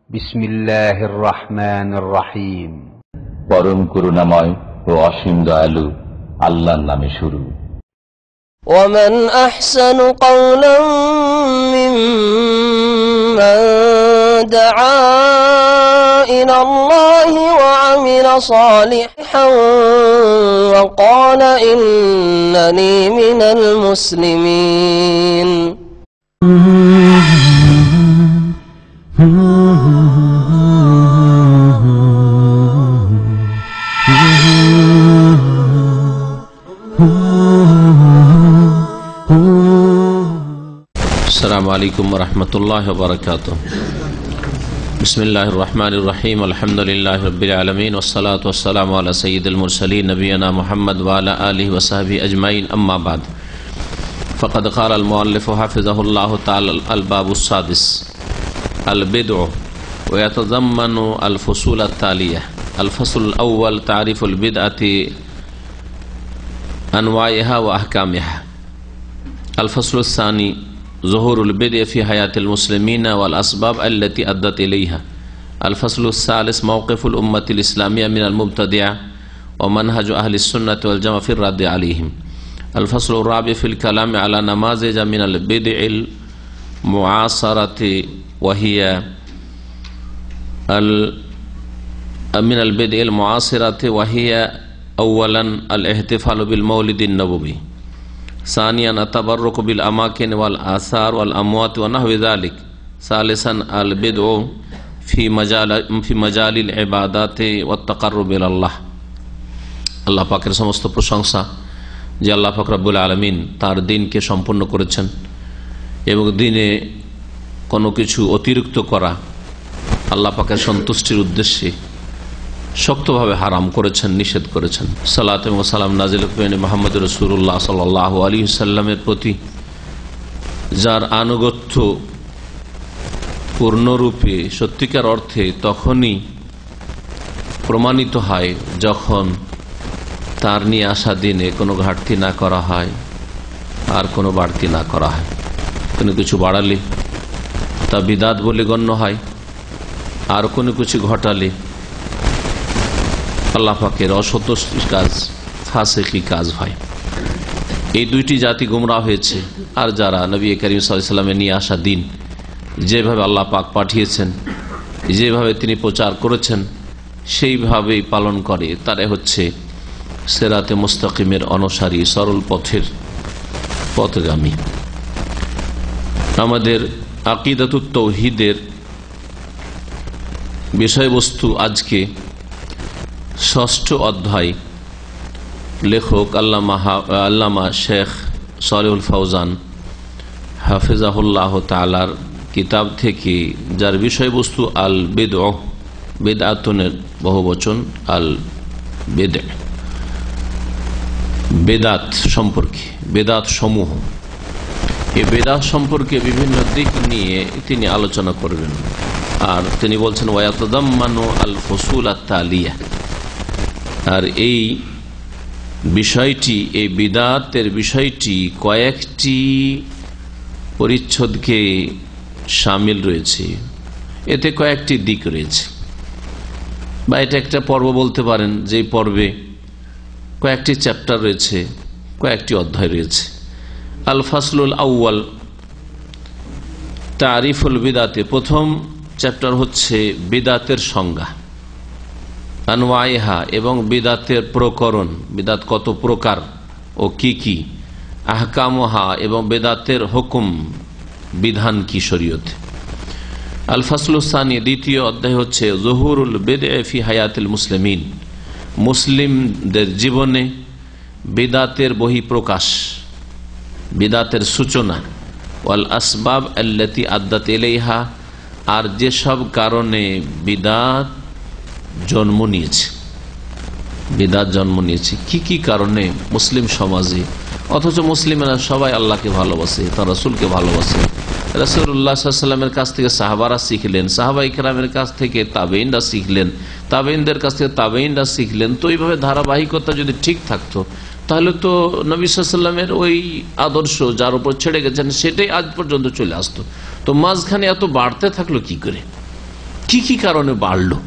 বিসমিল্লাহির রহমানির রহিম। পরম করুণাময় ও অসীম দয়ালু আল্লাহর নামে শুরু। ومن أحسن قولا ممن دعا إلى الله وعمل صالحا وقال إنني من المسلمين. আসসালামু আলাইকুম ওয়া রাহমাতুল্লাহি ওয়া বারাকাতুহু। বিসমিল্লাহির রহমানির রহিম। আলহামদুলিল্লাহি রাব্বিল আলামিন ওয়াস সালাতু ওয়াস সালামু আলা সাইয়্যিদিল মুরসালিন নবিয়িনা মুহাম্মদ ওয়া আলা আলিহি ওয়া সাহবিহি আজমাইন। আম্মা বাদ। ফাকাদ ক্বালা আল মুআল্লিফু হাফিজাহুল্লাহু তাআলা আল বাবুস সাদিস আল বিদউ ওয়া ইয়াতাযাম্মানু আল ফুসুল আত তালিয়া। আল ফাসলুল আউয়াল তারিফুল বিদআতি আনওয়াইহা ওয়া আহকামিহা। আল ফাসলুস সানি ظهور البدع في حياة المسلمين والأسباب التي أدت إليها. الفصل الثالث موقف الأمة الإسلامية من المبتدعة ومنهج أهل السنة والجماعة في الرد عليهم. الفصل الرابع في الكلام على نماذج من البدع المعاصرة وهي أولا الاحتفال بالمولد النبوي، ثانيا التبرك بالأماكن والآثار والأموات ونحو ذلك، ثالثا البدع في مجال العبادات والتقرب إلى الله. আল্লাহ পাকের সমস্ত প্রশংসা যে আল্লাহ পাক রব্বুল আলামিন তার দিনকে সম্পূর্ণ করেছেন এবং দিনে কোনো কিছু অতিরিক্ত করা আল্লাহ পাকের সন্তুষ্টির উদ্দেশ্যে শক্তভাবে হারাম করেছেন, নিষেধ করেছেন। সালাত এবং সালাম নাজিল করেন মুহাম্মদ রাসূলুল্লাহ সাল্লাল্লাহু আলাইহি ওয়াসাল্লামের প্রতি, যার আনুগত্য পূর্ণরূপে সত্যিকার অর্থে তখনই প্রমাণিত হয় যখন তার নিয়ে আসা দিনে কোনো ঘাটতি না করা হয় আর কোনো বাড়তি না করা হয়। কোনো কিছু বাড়ালে তা বিদাত বলে গণ্য হয়, আর কোনো কিছু ঘটালে আল্লাহ পাকের অসন্তুষ্টির কাজ, ফাসিকি কাজ হয়। এই দুইটি জাতি গুমরাহ হয়েছে। আর যারা নবী করিম সাল্লাল্লাহু আলাইহি ওয়াসাল্লামের নিয়ে আসা দিন যেভাবে আল্লাহ পাক পাঠিয়েছেন, যেভাবে তিনি প্রচার করেছেন সেইভাবেই পালন করে, তারা হচ্ছে সিরাতে মুস্তাকিমের অনুসারী, সরল পথের পথগামী। আমাদের আকিদাতুত তাওহীদের বিষয়বস্তু আজকে ৬ষ্ঠ অধ্যায়। লেখক আল্লামা শেখ সালেহুল ফৌজান হাফিজাহুল্লাহ তাআলার কিতাব থেকে, যার বিষয়বস্তু আল বিদআ, বিদআতুনের বহুবচন আল বিদআ, বেদাত সম্পর্কে, বেদাত সমূহ। এই বেদাত সম্পর্কে বিভিন্ন দিক নিয়ে তিনি আলোচনা করবেন। আর তিনি বলছেন ওয়ায়াতাদাম্মানু আল ফুসুল আত তালিয়া। আর এই বিষয়টি, এই বিদাতের বিষয়টি কয়েকটি পরিচ্ছদকে শামিল রয়েছে, এতে কয়েকটি দিক রয়েছে, বা এটা একটা পর্ব বলতে পারেন, যে পর্বে কয়েকটি চ্যাপ্টার রয়েছে, কয়েকটি অধ্যায় রয়েছে। আল ফাসলুল আউয়াল তারিফুল বিদাতে, প্রথম চ্যাপ্টার হচ্ছে বিদাতের সংজ্ঞা, আনওয়াইহা এবং বিদাতের প্রকরণ, বিদাত কত প্রকার ও কি কি, আহকামহা এবং বেদাতের হুকুম, বিধান কি শরীয়তে। আল ফাসলুস সানি, দ্বিতীয় অধ্যায় হচ্ছে যুহুরুল বিদআ ফি হায়াতিল মুসলিমিন, মুসলিমদের জীবনে বিদাতের বহিঃপ্রকাশ, বিদাতের সূচনা, ওয়াল আসবাব আল্লাতী আদ্দাত ইলাইহা, আর যেসব কারণে বিদাত জন্ম নিয়েছে, বিদাত জন্ম নিয়েছে কি কি কারণে মুসলিম সমাজে, অথচ মুসলিমেরা সবাই আল্লাহকে ভালোবাসে, তার রাসূলকে ভালোবাসে। রাসূলুল্লাহ সাল্লাল্লাহু আলাইহি ওয়াসাল্লামের কাছ থেকে সাহাবারা শিখলেন, সাহাবায়ে কেরামের কাছ থেকে তাবেঈনরা শিখলেন, তাবেঈনদের কাছ থেকে তাবেঈনরা শিখলেন। তো এইভাবে ধারাবাহিকতা যদি ঠিক থাকতো, তাহলে তো নবী সাল্লাল্লাহু আলাইহি ওয়াসাল্লামের ওই আদর্শ যার উপর ছেড়ে গেছেন সেটাই আজ পর্যন্ত চলে আসতো। তো মাঝখানে এত বাড়তে থাকলো কি করে? কি কি কারণে বাড়লো?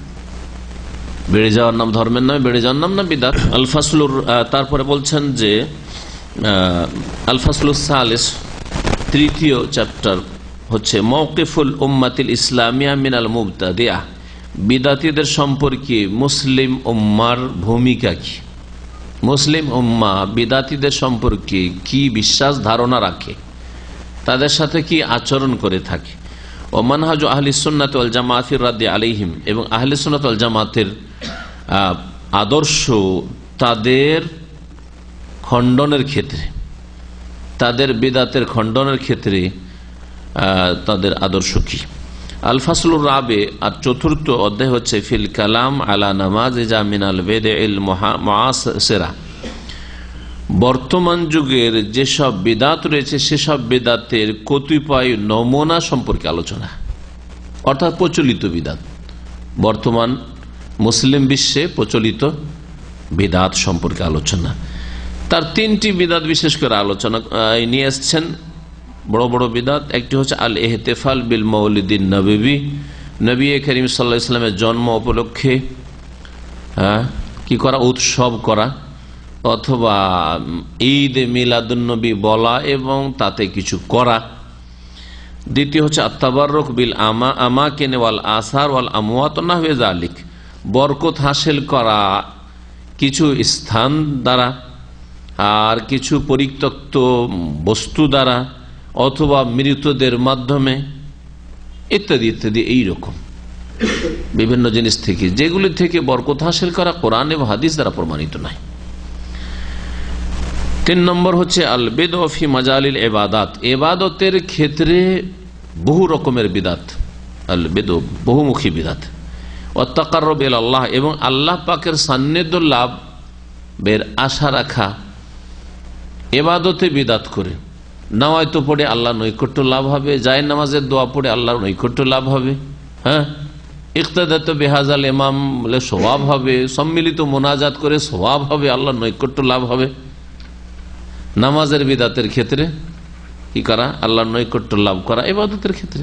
বেড়ে যাওয়ার নাম ধর্মের নামে বেড়ে যাওয়ার নাম না বিদআত। আল ফাসলুর তারপরে বলছেন যে আল ফাসলুস সালিস, তৃতীয় চ্যাপ্টার হচ্ছে মওকিফুল উম্মাতিল ইসলামিয়া মিনাল মুবতাদিআহ, বিদাতীদের সম্পর্কে মুসলিম উম্মার ভূমিকা কি। মুসলিম উম্মাহ বিদাতীদের সম্পর্কে কি বিশ্বাস ধারণা রাখে, তাদের সাথে কি আচরণ করে থাকে। ও মানহাজ আহলি সুন্নাত ওয়াল জামাআত ফির রাদ্দি আলাইহিম, এবং আহলি সুন্নাত ওয়াল জামাতের আদর্শ তাদের খণ্ডনের ক্ষেত্রে, তাদের বিদাতের খণ্ডনের ক্ষেত্রে তাদের আদর্শ কি। আল ফাসলুর রাবে, আর চতুর্থ অধ্যায় হচ্ছে ফিল কালাম আলা নামাজ মিনাল বিদআল মুআসিরা, বর্তমান যুগের যেসব বিদাত রয়েছে সেসব বিদাতের কতিপয় নমুনা সম্পর্কে আলোচনা, অর্থাৎ প্রচলিত বিদাত, বর্তমান মুসলিম বিশ্বে প্রচলিত বিদাত সম্পর্কে আলোচনা। তার তিনটি বিদাত বিশেষ করে আলোচনা নিয়ে এসছেন, বড় বড় বিদাত। একটি হচ্ছে আল ইহতিফাল বিল মৌলিদিন নবী, নবী করিম সাল্লাল্লাহু আলাইহি ওয়াসাল্লামের জন্ম উপলক্ষে কি করা, উৎসব করা, অথবা ঈদ মিলাদুন্নবী বলা এবং তাতে কিছু করা। দ্বিতীয় হচ্ছে আত-তাবাররুক বিল আমাকিন ওয়াল আসার ওয়াল আমওয়াত ওয়া নাহওয়া যালিক, বরকত হাসিল করা কিছু স্থান দ্বারা আর কিছু পরিত্যক্ত বস্তু দ্বারা অথবা মৃতদের মাধ্যমে ইত্যাদি ইত্যাদি, এইরকম বিভিন্ন জিনিস থেকে, যেগুলি থেকে বরকত হাসিল করা কোরআন এবং হাদিস দ্বারা প্রমাণিত নয়। 3 নম্বর হচ্ছে আল বিদআ ফি মাজালিল ইবাদাত, ইবাদতের ক্ষেত্রে বহু রকমের বিদাত, আল বিদআ বহুমুখী বিদাত। ওয়া তাকাররুব ইলাল্লাহ, এবং আল্লাহ পাকের সান্নিধ্য লাভের আশা রাখা ইবাদতে বিদাত করে, নামাজ পড়ে আল্লাহর নৈকট্য লাভ হবে, যায় নামাজের দোয়া পড়ে আল্লাহর নৈকট্য লাভ হবে, হ্যাঁ, ইক্তাদাত বিহাজাল ইমাম বলে সওয়াব হবে, সম্মিলিত মোনাজাত করে সওয়াব হবে, আল্লাহর নৈকট্য লাভ হবে। নামাজের বিদাতের ক্ষেত্রে কি করা, আল্লাহর নৈকট্য লাভ করা ইবাদতের ক্ষেত্রে।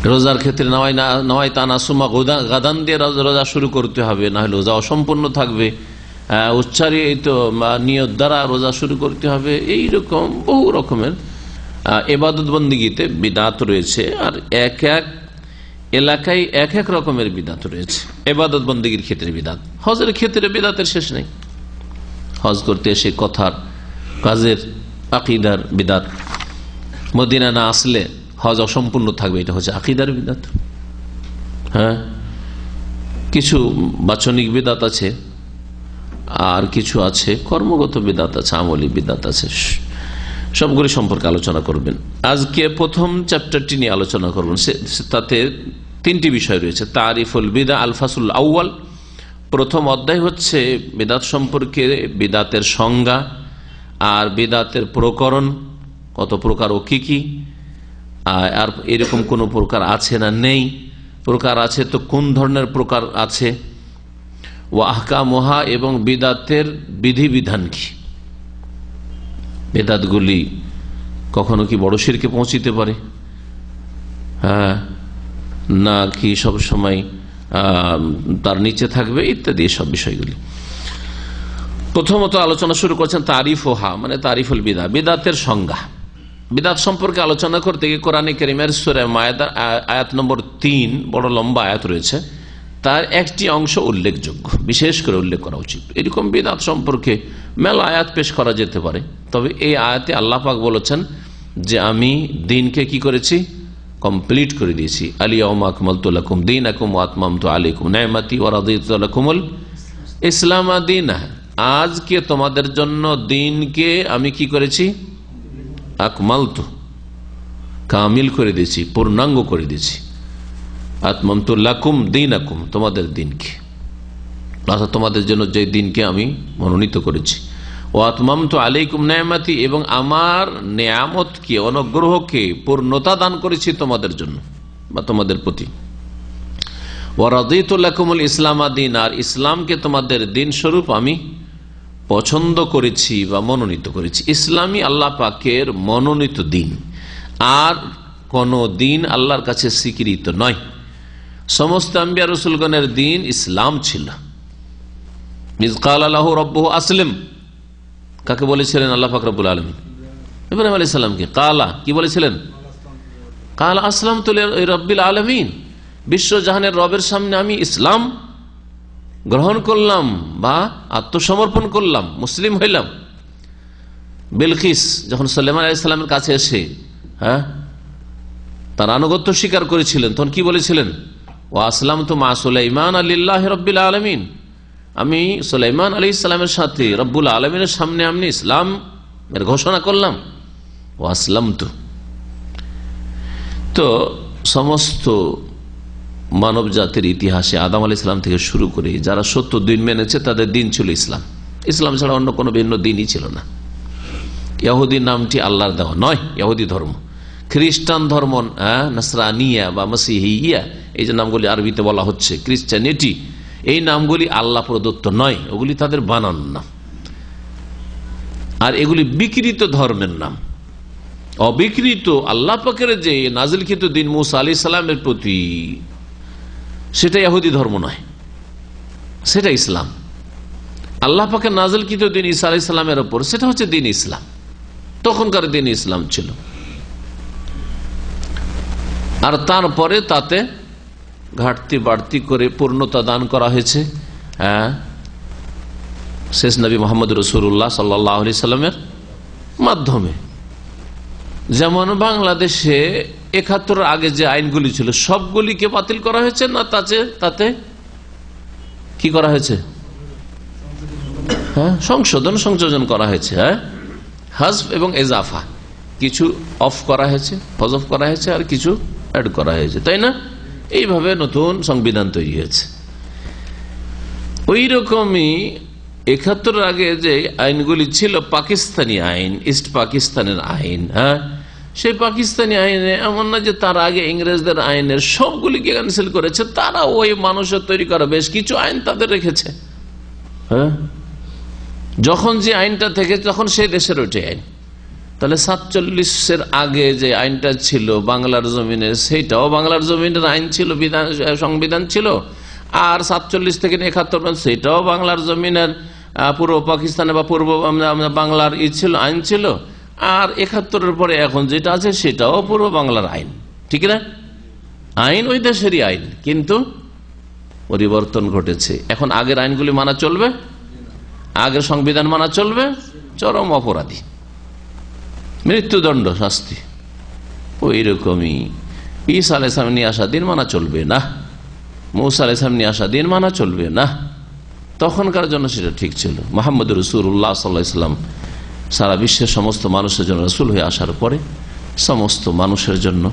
রোজার ক্ষেত্রে নওয়াই তানা সুমা গাদান দিয়ে রোজা শুরু করতে হবে, না হলে রোজা অসম্পূর্ণ থাকবে, উচ্চারিত নিয়ত দ্বারা রোজা শুরু করতে হবে। এইরকম বহু রকমের ইবাদত বন্দিগিতে বিদাত রয়েছে, আর এক এক এলাকায় এক এক রকমের বিদাত রয়েছে। ইবাদত বন্দিগির ক্ষেত্রে বিদাত, হজের ক্ষেত্রে বিদাতের শেষ নেই, হজ করতে এসে কথার কাজের আকীদার বিদাত, মদিনা না আসলে হজ অসম্পূর্ণ থাকবে, এটা হচ্ছে আকীদার বিদাত। হ্যাঁ, কিছু বাচনিক বিদাত আছে, আর কিছু আছে কর্মগত বিদাত আছে, আমলি বিদাত আছে, সবগুলি সম্পর্কে আলোচনা করবেন। আজকে প্রথম চ্যাপ্টারটি নিয়ে আলোচনা করবেন, তাতে 3টি বিষয় রয়েছে। তারিফুল বিদআ আল ফাসল আউয়াল, প্রথম অধ্যায় হচ্ছে বিদাত সম্পর্কে, বিদাতের সংজ্ঞা আর বিদাতের প্রকরণ, কত প্রকার ও কি কি, আর এরকম কোন প্রকার আছে না নেই, প্রকার আছে তো কোন ধরনের প্রকার আছে, ওয়া আহকামুহা, এবং বিদাতের বিধিবিধান কি, বিদাতগুলি কখনো কি বড় শিরকে পৌঁছিতে পারে, হ্যাঁ, না কি সব সময় তার নিচে থাকবে, ইত্যাদি সব বিষয়গুলি। প্রথমত আলোচনা শুরু করছেন তারিফুহা, মানে তারিফুল বিদআ, বিদাতের সংজ্ঞা। বিদাত সম্পর্কে আলোচনা করতে গিয়ে কোরআনে কারীমের সূরা মায়েদার আয়াত নম্বর 3, বড় লম্বা আয়াত রয়েছে, তার একটি অংশ উল্লেখযোগ্য, বিশেষ করে উল্লেখ করা উচিত। এরকম বিদআত সম্পর্কে মেলা আয়াত পেশ করা যেতে পারে, তবে এই আয়াতে আল্লাহ পাক বলেছেন যে আমি দিনকে কি করেছি, কমপ্লিট করে দিয়েছি। আল-ইয়াওমা আকমালতু লাকুম দীনাকুম ওয়া আতমামতু আলাইকুম নি'মাতি ওয়া রাদিতু লাকুমুল ইসলাম দীনা, আজকে তোমাদের জন্য দিনকে আমি কি করেছি, আকমালতু, কামিল করে দিয়েছি, পূর্ণাঙ্গ করে দিয়েছি। আতমামতু লাকুম দীনাকুম, তোমাদের দিনকে, অর্থাৎ তোমাদের জন্য যে দিনকে আমি মনোনীত করেছি। ও আতমামতু আলাইকুম নি'মাতি, এবং আমার নিয়ামতকে, অনুগ্রহকে পূর্ণতা দান করেছি তোমাদের জন্য বা তোমাদের প্রতি। ওয়া রাদিতু লাকুমুল ইসলাম দীন, আর ইসলামকে তোমাদের দিন স্বরূপ আমি পছন্দ করেছি বা মনোনীত করেছি। ইসলামই আল্লাহ পাকের মনোনীত দিন, আর কোন দিন আল্লাহর কাছে স্বীকৃত নয়। সমস্ত আম্বিয়া রসুলগণের দিন ইসলাম ছিল। ইয ক্বালা লাহু রাব্বুহু আসলিম, কাকে বলেছিলেন? আল্লাহ পাক রব্বুল আলামিন ইব্রাহিম আলাইহিস সালামকে। কালা কি বলেছিলেন? কালা আসলামতু লিরাব্বিল আলামিন, বিশ্বজাহানের রবের সামনে আমি ইসলাম গ্রহণ করলাম বা আত্মসমর্পণ করলাম, মুসলিম হইলাম। বিলকিস যখন সুলাইমান আলাইহিস সালামের কাছে এসে তার আনুগত্য স্বীকার করেছিলেন, তখন কি বলেছিলেন? ওয়া আসলামতু মা সুলাইমান লিল্লাহি রাব্বিল আলামিন, আমি সুলাইমান আলাইহিস সালামের সাথে রব্বুল আলামিনের সামনে আমি ইসলাম এর ঘোষণা করলাম। ওয়া আসলামতু। তো সমস্ত মানব জাতির ইতিহাসে আদম আলাইহিস সালাম থেকে শুরু করে যারা 70 দিন মেনেছে তাদের দিন ছিল ইসলাম। ইসলাম ছাড়া অন্য কোনো ভিন্ন দিনই ছিল না। ইহুদি নামটি আল্লাহর দেওয়া নয়, ইহুদি ধর্ম। খ্রিস্টান ধর্ম, নাসরানিয়া বা মসিহিয়া, এই যে নামগুলি আরবিতে বলা হচ্ছে, ক্রিশ্চিয়ানিটি, এই নামগুলি আল্লাহ প্রদত্ত নয়, ওগুলি তাদের বানানো নাম। আর এগুলি বিকৃত ধর্মের নাম। অবিকৃত আল্লাহ পাকের যে নাজিলকৃত দিন মুসা আলাইহিস সালামের প্রতি, সেটা ইহুদি ধর্ম নয়, সেটা ইসলাম। আল্লাহ পাকের নাজিলকৃত দিন ঈসা আলাইহিস সালামের উপর, সেটা হচ্ছে দিন ইসলাম। তখনকার দিন ইসলাম ছিল। আর তারপরে তাতে ঘাটতি বাড়তি করে পূর্ণতা দান করা হয়েছে শেষ নবী মুহাম্মদ রাসূলুল্লাহ সাল্লাল্লাহু আলাইহি সাল্লামের মাধ্যমে। যেমন বাংলাদেশে ৭১ আগে যে আইনগুলি ছিল সবগুলিকে বাতিল করা হয়েছে না, তাতে কি করা হয়েছে? সংযোজন করা হয়েছে। হাজফ এবং এজাফা, কিছু অফ করা হয়েছে, হজফ করা হয়েছে, আর কিছু অ্যাড করা হয়েছে, তাই না? এইভাবে নতুন সংবিধান তৈরি হয়েছে। ওই রকমই ৭১ আগে যে আইনগুলি ছিল পাকিস্তানি আইন, ইস্ট পাকিস্তানের আইন, সেই পাকিস্তানি আইনে এমন না যে তার আগে ইংরেজদের আইনের সবগুলিকে ক্যান্সেল করেছে, তারা ওই মানুষের তৈরি করা বেশ কিছু আইন তাদের রেখেছে। যখন যে আইনটা থেকে তখন সেই দেশের ওইটাই আইন। তাহলে ৪৭-এর আগে যে আইনটা ছিল বাংলার জমিনে, সেইটাও বাংলার জমিনের আইন ছিল, সংবিধান ছিল। আর ৪৭ থেকে ৭১ সেটাও বাংলার জমিনের পূর্ব পাকিস্তানে বা পূর্ব বাংলার ছিল, আইন ছিল। আর ৭১-এর পরে এখন যেটা আছে সেটাও পূর্ব বাংলার আইন, ঠিক না? আইন ওই দেশেরই আইন, কিন্তু পরিবর্তন ঘটেছে। এখন আগের আইনগুলি মানা চলবে, আগের সংবিধান মানা চলবে, চরম অপরাধী, মৃত্যুদণ্ড, শাস্তি। ওই রকমই ঈসা আলাইহিস সালাম নিয়ে আসা দিন মানা চলবে না, মুসা আলাইহিস সালাম নিয়ে আসা দিন মানা চলবে না। তখনকার জন্য সেটা ঠিক ছিল। মুহাম্মদ রাসূলুল্লাহ সাল্লাল্লাহু আলাইহি ওয়াসাল্লাম সারা বিশ্বের সমস্ত মানুষের জন্য রাসূল হয়ে আসার পরে সমস্ত মানুষের জন্য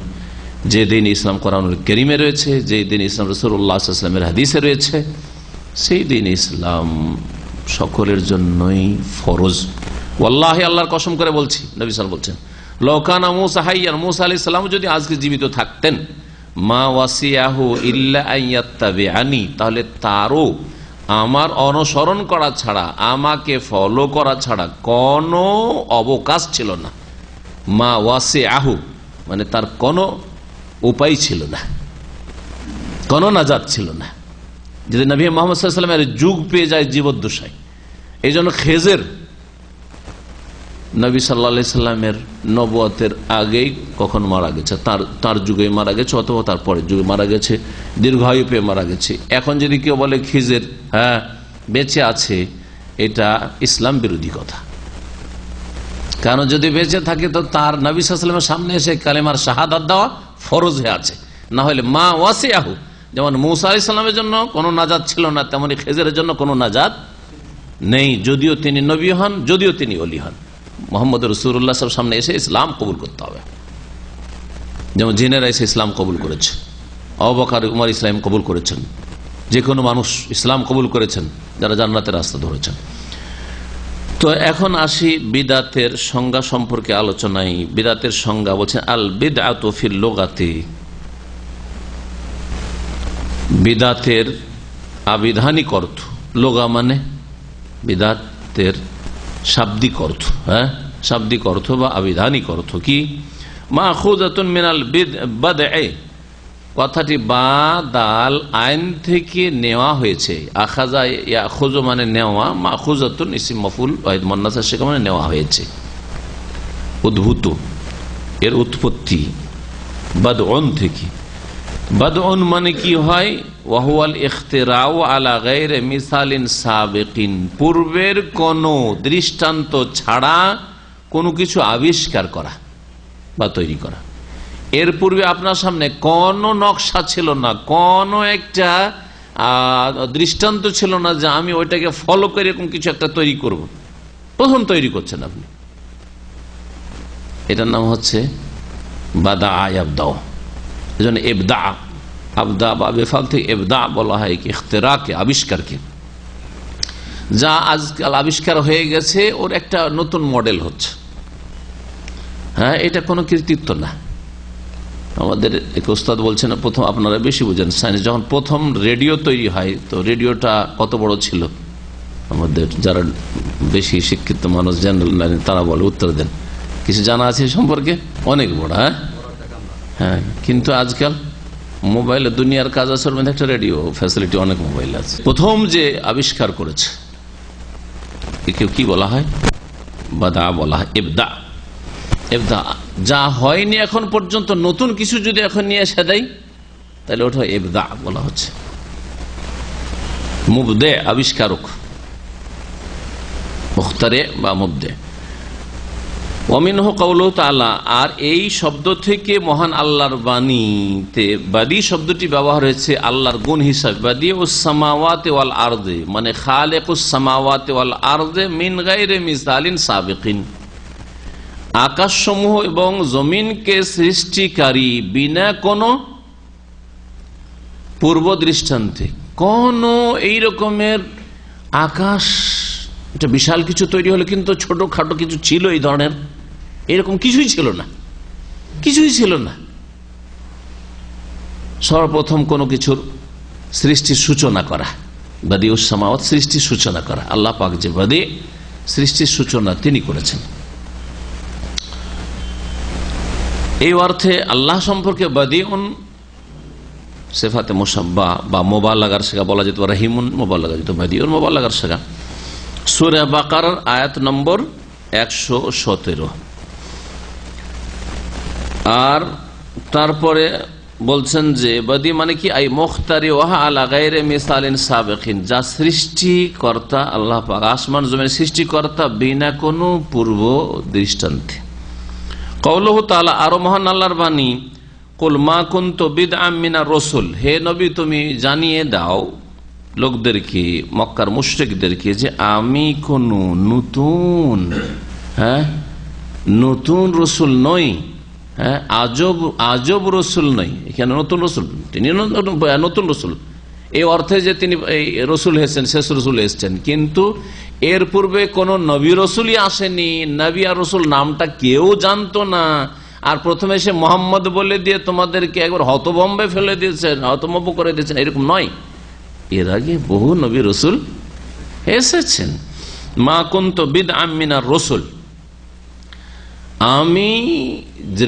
যে দিন ইসলাম কোরআনুল কারীমে রয়েছে, যে দিন ইসলাম রাসূলুল্লাহ সাল্লাল্লাহু আলাইহি ওয়াসাল্লামের হাদিসে রয়েছে, সেই দিন ইসলাম সকলের জন্যই ফরজ। ওয়াল্লাহি, আল্লাহর কসম করে বলছি, নবী সাল্লাল্লাহু আলাইহি ওয়াসাল্লাম বলছেন, লাউ কানা মূসা হাইয়ান, মূসা আলাইহিস সালাম যদি আজকে জীবিত থাকতেন, মা ওয়াসিয়াহু ইল্লা আইয়াত্তাবিআনি, তাহলে তারও আমার অনুসরণ করা ছাড়া, আমাকে ফলো করা ছাড়া কোনো অবকাশ ছিল না। মা ওয়াসিয়াহু মানে তার কোনো উপায় ছিল না, কোনো নাজাত ছিল না। যদি নবী মুহাম্মদ সাল্লাল্লাহু আলাইহি ওয়াসাল্লামের যুগ পেয়ে যায় জীবদ্দশায়, এই জন্য খেজের নবী সাল্লাল্লাহু আলাইহি সাল্লামের নবুয়তের আগেই কখন মারা গেছে, তার যুগে মারা গেছে, অথবা তার পরের যুগে মারা গেছে, দীর্ঘায়ু পেয়ে মারা গেছে। এখন যদি কেউ বলে খিজের বেঁচে আছে, এটা ইসলাম বিরোধী কথা। কারণ যদি বেঁচে থাকে তো তার নবী সাল্লাল্লাহু আলাইহি ওয়াসাল্লামের সামনে এসে কালেমার শাহাদাত দেওয়া ফরজ হয়ে আছে। না হলে মা ওয়াসিয়াহু, যেমন মুসা আলাইহিস সালামের জন্য কোনো নাজাত ছিল না, তেমনি খেজেরের জন্য কোনো নাজাত নেই, যদিও তিনি নবী হন, যদিও তিনি ওলি হন। মুহাম্মদ রাসূলুল্লাহ সাল্লাল্লাহু আলাইহি ওয়াসাল্লামের সামনে এসে ইসলাম কবুল করতে হবে। যেমন জিনেরা এসে ইসলাম কবুল করেছে, আবু বকর উমর ইসলাম কবুল করেছেন, যে কোনো মানুষ ইসলাম কবুল করেছেন যারা জান্নাতের রাস্তা ধরেছেন। তো এখন আসি বিদাতের সংজ্ঞা সম্পর্কে আলোচনায়। বিদাতের সংজ্ঞা বলছেন আল বিদআতু ফিল লুগাতি, বিদাতের আবিধানিক অর্থ, লোগা মানে বিদাতের শাব্দিক অর্থ, শাব্দিক অর্থ বা আবিধানিক অর্থ কি? মাখুযাতুন মিনাল বাদঈ, কথাটি বাদাল আইন থেকে নেওয়া হয়েছে। আখাযা ইয়াখুযু মানে নেওয়া, মাখুযাতুন ইসম মাফউল ওয়াহিদ মুন্নাস সেটা মানে নেওয়া হয়েছে, উদ্ভূত, এর উৎপত্তি বাদউন থেকে। বাদউন মানে কি হয়? ওয়াহুয়াল ইখতিরাউ আলা গায়রি মিসালিন সাবিকিন, পূর্বের কোন দৃষ্টান্ত ছাড়া কোনো কিছু আবিষ্কার করা বা তৈরি করা। এর পূর্বে আপনার সামনে কোন নকশা ছিল না, কোন একটা দৃষ্টান্ত ছিল না যে আমি ওইটাকে ফলো করে এরকম কিছু একটা তৈরি করব। প্রথম তৈরি করছেন আপনি, এটার নাম হচ্ছে বাদা আয়াবদাও। এই জন্য এবদা, আবদা বা বেফাল থেকে এবদা বলা হয় কি ইখতিরাকে, আবিষ্কারকে। যা আজকাল আবিষ্কার হয়ে গেছে ওর একটা নতুন মডেল হচ্ছে। হ্যাঁ, এটা কোনো কৃতিত্ব না। আমাদের এক ওস্তাদ বলছেন, প্রথম আপনারা বেশি বুঝেন সায়েন্স, যখন প্রথম রেডিও তৈরি হয় তো রেডিওটা কত বড় ছিল? আমাদের যারা বেশি শিক্ষিত মানুষ জেনারেল তারা বলে, উত্তর দেন, কিছু জানা আছে সম্পর্কে? অনেক বড়। হ্যাঁ, কিন্তু আজকাল মোবাইলে দুনিয়ার কাজ আছে, একটা রেডিও ফ্যাসিলিটি, অনেক মোবাইল আছে। প্রথম যে আবিষ্কার করেছে একে কি বলা হয়? বাদা বলা হয়, এবদা। এবদা যা হয়নি এখন পর্যন্ত, নতুন কিছু যদি এখন নিয়ে এসে দেয় তাহলে ওটা এবদা বলা হচ্ছে। মুবদে আবিষ্কারক, মুখতারে বা মুবদে। ওয়ামিনহু কাউলুহু তাআলা, আর এই শব্দ থেকে মহান আল্লাহর বাণীতে বাদী শব্দটি ব্যবহার হয়েছে আল্লাহর গুণ হিসাবে। বাদিউস সামাওয়াতি ওয়াল আরদে মানে খালিকুস সামাওয়াতি ওয়াল আরদে মিন গায়রি মিসালিন সাবিকিন, আকাশসমূহ এবং জমিনকে সৃষ্টিকারী বিনা কোন পূর্ব দৃষ্টান্তে। কোন এই রকমের আকাশ, এটা বিশাল কিছু তৈরি হলো, কিন্তু ছোট খাটো কিছু ছিল এই ধরনের, এরকম কিছুই ছিল না, কিছুই ছিল না। সর্বপ্রথম কোনো কিছুর সৃষ্টির সূচনা করা, বাদিউস সামাওয়াত, সৃষ্টির সূচনা করা। আল্লাহ পাক যে বাদী, সৃষ্টির সূচনা তিনি করেছেন। এই অর্থে আল্লাহ সম্পর্কে বাদিউন সিফাতে মুশাব্বা বা মুবালাগার শেখা বলা যেত, রাহিমুন মুবালাগা যেত, বাদিউন মুবালাগার শেখা। সূরা বাকারার আয়াত নম্বর 117। আর তারপরে বলছেন যে বাদী মানে কি? আই মুখতারি ওয়াহা আলা গায়রি মিসালিন সাবিকিন, যা সৃষ্টিকর্তা আল্লাহ পাক, আসমান জমিনের সৃষ্টিকর্তা বিনা কোনো পূর্ব দৃষ্টান্তে। কাউলুহু তাআলা, আরো মহান আল্লাহর বাণী, কুল মা কুনতু বিদআম মিনার রাসূল, হে নবী তুমি জানিয়ে দাও লোকদেরকে, মক্কার মুশরিকদেরকে, যে আমি কোন নতুন নতুন রসুল নই, আজব রসুল নই। এখানে নতুন রসুল, তিনি নতুন রসুল এই অর্থে যে তিনি রসুল হয়েছেন, শেষ রসুল এসছেন, কিন্তু এর পূর্বে কোন নবী রসুলই আসেনি। নবী আর রসুল নামটা কেউ জানতো না, আর প্রথমে সে মোহাম্মদ বলে দিয়ে তোমাদেরকে একবার হতভম্বে ফেলে দিয়েছেন, হতভম্ব করে দিয়েছেন, এরকম নয়। এর আগে বহু নবী রসুল এসেছেন। মা কুনতু বিদআম মিনার রাসূল, আমি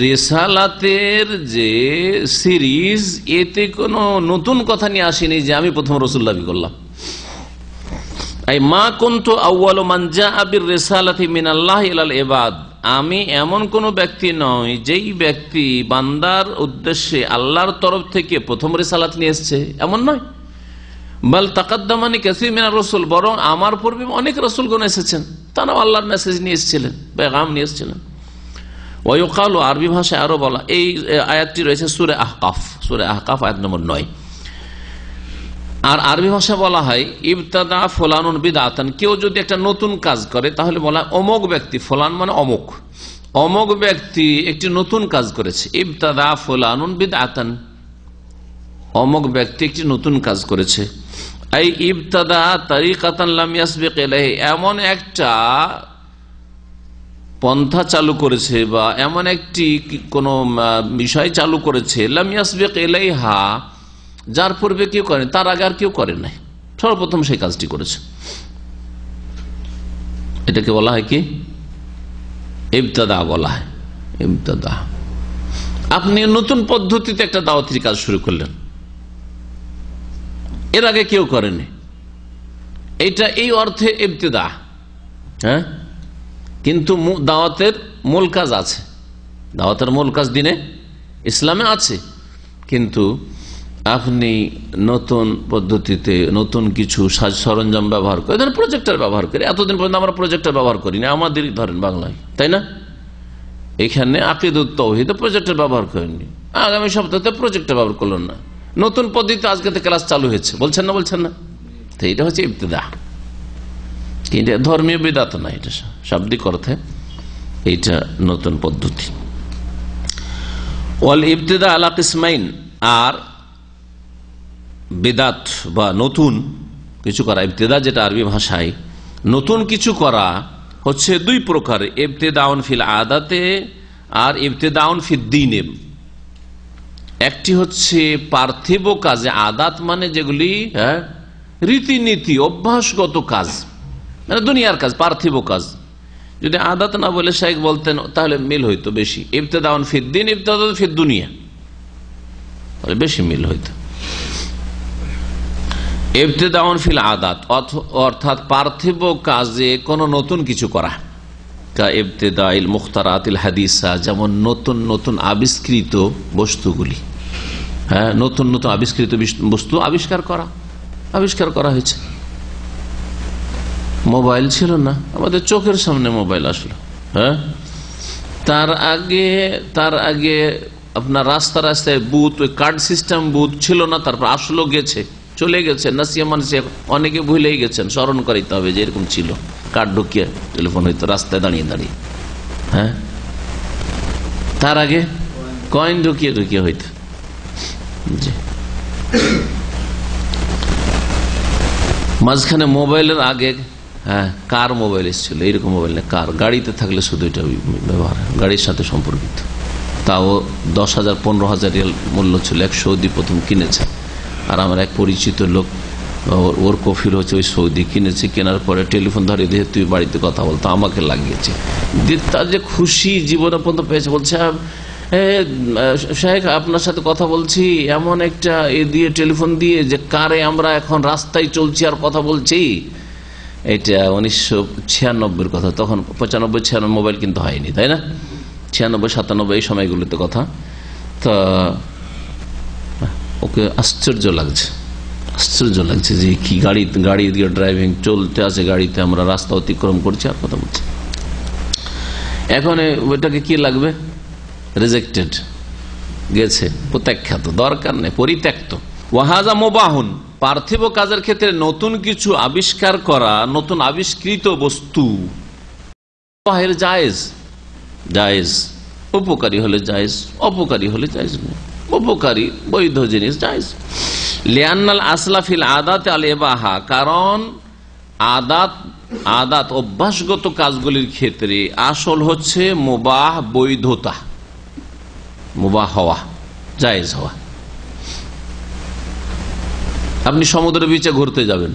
রিসালাতের যে সিরিজ, এতে কোনো নতুন কথা নিয়ে আসিনি যে আমি প্রথম রসুল দাবি করলাম। আই মা কুনতু আউয়ালু মান জাআ বির রিসালাতি মিনাল্লাহি ইলাল ইবাদ, আমি এমন কোন ব্যক্তি নই যেই ব্যক্তি বান্দার উদ্দেশ্যে আল্লাহর তরফ থেকে প্রথম রিসালাত নিয়ে এসেছে, এমন নয়। বাল তাকাদ্দামানি কাসীর মিনার রাসূল, বরং আমার পূর্বে অনেক রাসূলগণ এসেছেন, তারাও আল্লাহর মেসেজ নিয়ে এসেছিলেন, পেগাম নিয়ে এসেছিলেন। ওয়ায়ুকালু, আরবি ভাষায় আরো বলা, এই আয়াতটি রয়েছে সূরা আহকাফ, সূরা আহকাফ আয়াত নম্বর 9। আর আরবি ভাষায় বলা হয় ইবতাদা ফুলানুন বিদআতান, কেউ যদি একটা নতুন কাজ করে তাহলে বলা হয় অমুক ব্যক্তি, ফুলান মানে অমুক, অমুক ব্যক্তি একটি নতুন কাজ করেছে। ইবতাদা ফুলানুন বিদআতান, অমুক ব্যক্তি একটি নতুন কাজ করেছে। এই ইবতাদা তারিকাতান লাম ইয়াসবিক ইলাইহি, এমন একটা পন্থা চালু করেছে বা এমন একটি কোন বিষয় চালু করেছে, লাম ইয়াসবিক ইলাইহা, যার পূর্বে কেউ করেন, তার আগে আর কেউ করেন নাই, সর্বপ্রথম সেই কাজটি করেছে। এটাকে বলা হয় কি? ইবতাদা বলা হয়, ইবতাদা। আপনি নতুন পদ্ধতিতে একটা দাওয়াতির কাজ শুরু করলেন, এর আগে কেউ করেনি, এটা এই অর্থে ইবতিদা। হ্যাঁ, কিন্তু দাওয়াতের মূল কাজ আছে, দাওয়াতের মূল কাজ দিনে ইসলামে আছে, কিন্তু আপনি নতুন পদ্ধতিতে নতুন কিছু সাজ সরঞ্জাম ব্যবহার করে, ধরেন প্রজেক্টর ব্যবহার করে, এতদিন পর্যন্ত আমরা প্রজেক্টর ব্যবহার করিনি, আমাদের ধরেন বাংলায়, তাই না? এখানে আকীদাতুত তাওহীদে প্রজেক্টর ব্যবহার করেননি, আগামী সপ্তাহে প্রজেক্টর ব্যবহার করলেন না, নতুন পদ্ধতিতে আজকে থেকে ক্লাস চালু হয়েছে, বলছেন না? বলছেন না? তো এটা হচ্ছে ইবতিদা, কিন্তু ধর্মীয় বিদআত না, এটা শাব্দিক অর্থে এইটা নতুন পদ্ধতি। ওয়াল ইবতিদা আলা কিসমাইন, আর বিদআত বা নতুন কিছু করা, ইবতিদা যেটা আরবি ভাষায় নতুন কিছু করা হচ্ছে দুই প্রকার, ইবতিদাউন ফিল আদাতে আর ইবতিদাউন ফিদ দ্বীনে। একটি হচ্ছে পার্থিব কাজে, আদাত মানে যেগুলি রীতিনীতি অভ্যাসগত কাজ, মানে দুনিয়ার কাজ, পার্থিব কাজ। যদি আদাত না বলে শাইখ বলতেন তাহলে মিল হইতো বেশি, ইবতিদাউন ফিদ দ্বীন, ইবতিদাউন ফিদ দুনিয়া, তাহলে বেশি মিল হইতো। ইবতিদাউন ফিল আদাত অর্থাৎ পার্থিব কাজে কোন নতুন কিছু করা, কা ইবতিদাইল মুখতারাতিল হাদিসা, যেমন নতুন নতুন আবিষ্কৃত বস্তুগুলি, হ্যাঁ, নতুন নতুন আবিষ্কৃত বস্তু আবিষ্কার করা হয়েছে। মোবাইল ছিল না, আমাদের চোখের সামনে মোবাইল আসলো। হ্যাঁ, তার আগে আপনার রাস্তায় বুথ, ওই কার্ড সিস্টেম বুথ ছিল না, তারপর আসলো, চলে গেছে, নাসিয়া মানসিয়া, অনেকে ভুলেই গেছেন, স্মরণ করাইতে হবে যে এরকম ছিল, কার্ড ঢুকিয়ে টেলিফোন হইতো রাস্তায় দাঁড়িয়ে দাঁড়িয়ে। হ্যাঁ, তার আগে কয়েন ঢুকিয়ে হইতো। মাঝখানে মোবাইলের আগে কার মোবাইল এসেছিল, এইরকম মোবাইল না, কার, গাড়িতে থাকলে শুধু এটা ব্যবহার, গাড়ির সাথে সম্পর্কিত, তাও 10,000 15,000 রিয়াল মূল্য ছিল, এক সৌদি প্রথম কিনেছে। আর আমার এক পরিচিত লোক, ওর কফিল হচ্ছে ওই সৌদি, কিনেছে, কেনার পরে টেলিফোন ধরে দিয়ে তুই বাড়িতে কথা বলতো, আমাকে লাগিয়েছে, তার যে খুশি জীবনে পর্যন্ত পেয়েছে, বলছে শাইখ আপনার সাথে কথা বলছি এমন একটা দিয়ে টেলিফোন দিয়ে যে কারে আমরা এখন রাস্তায় চলছি আর কথা বলছি। এটা 1996 কথা, তখন 95-96 মোবাইল কিন্তু হয়নি, তাই না? 96-97 এই সময়গুলোতে কথা। তো ওকে আশ্চর্য লাগছে যে কি গাড়ি দিয়ে ড্রাইভিং চলতে আছে, গাড়িতে আমরা রাস্তা অতিক্রম করছি আর কথা বলছি। এখন ওইটাকে কি লাগবে? রিজেক্টেড, গেছে, প্রত্যাখ্যাত, দরকার নেই, পরিত্যক্ত। ওয়াহাজা মুবাহুন, পার্থিব কাজের ক্ষেত্রে নতুন কিছু আবিষ্কার করা, নতুন আবিষ্কৃত বস্তু জায়েজ, উপকারী হলে জায়েজ, অপকারী হলে জায়েজ নেই। উপকারী বৈধ জিনিস জায়েজ। লিআন্নাল আসলা ফিল আদাত আল ইবাহা, কারণ আদাত অভ্যাসগত কাজগুলির ক্ষেত্রে আসল হচ্ছে মুবাহ, বৈধতা, মুবাহ হওয়া, জায়েজ হওয়া। আপনি সমুদ্রের বিচে ঘুরতে যাবেন,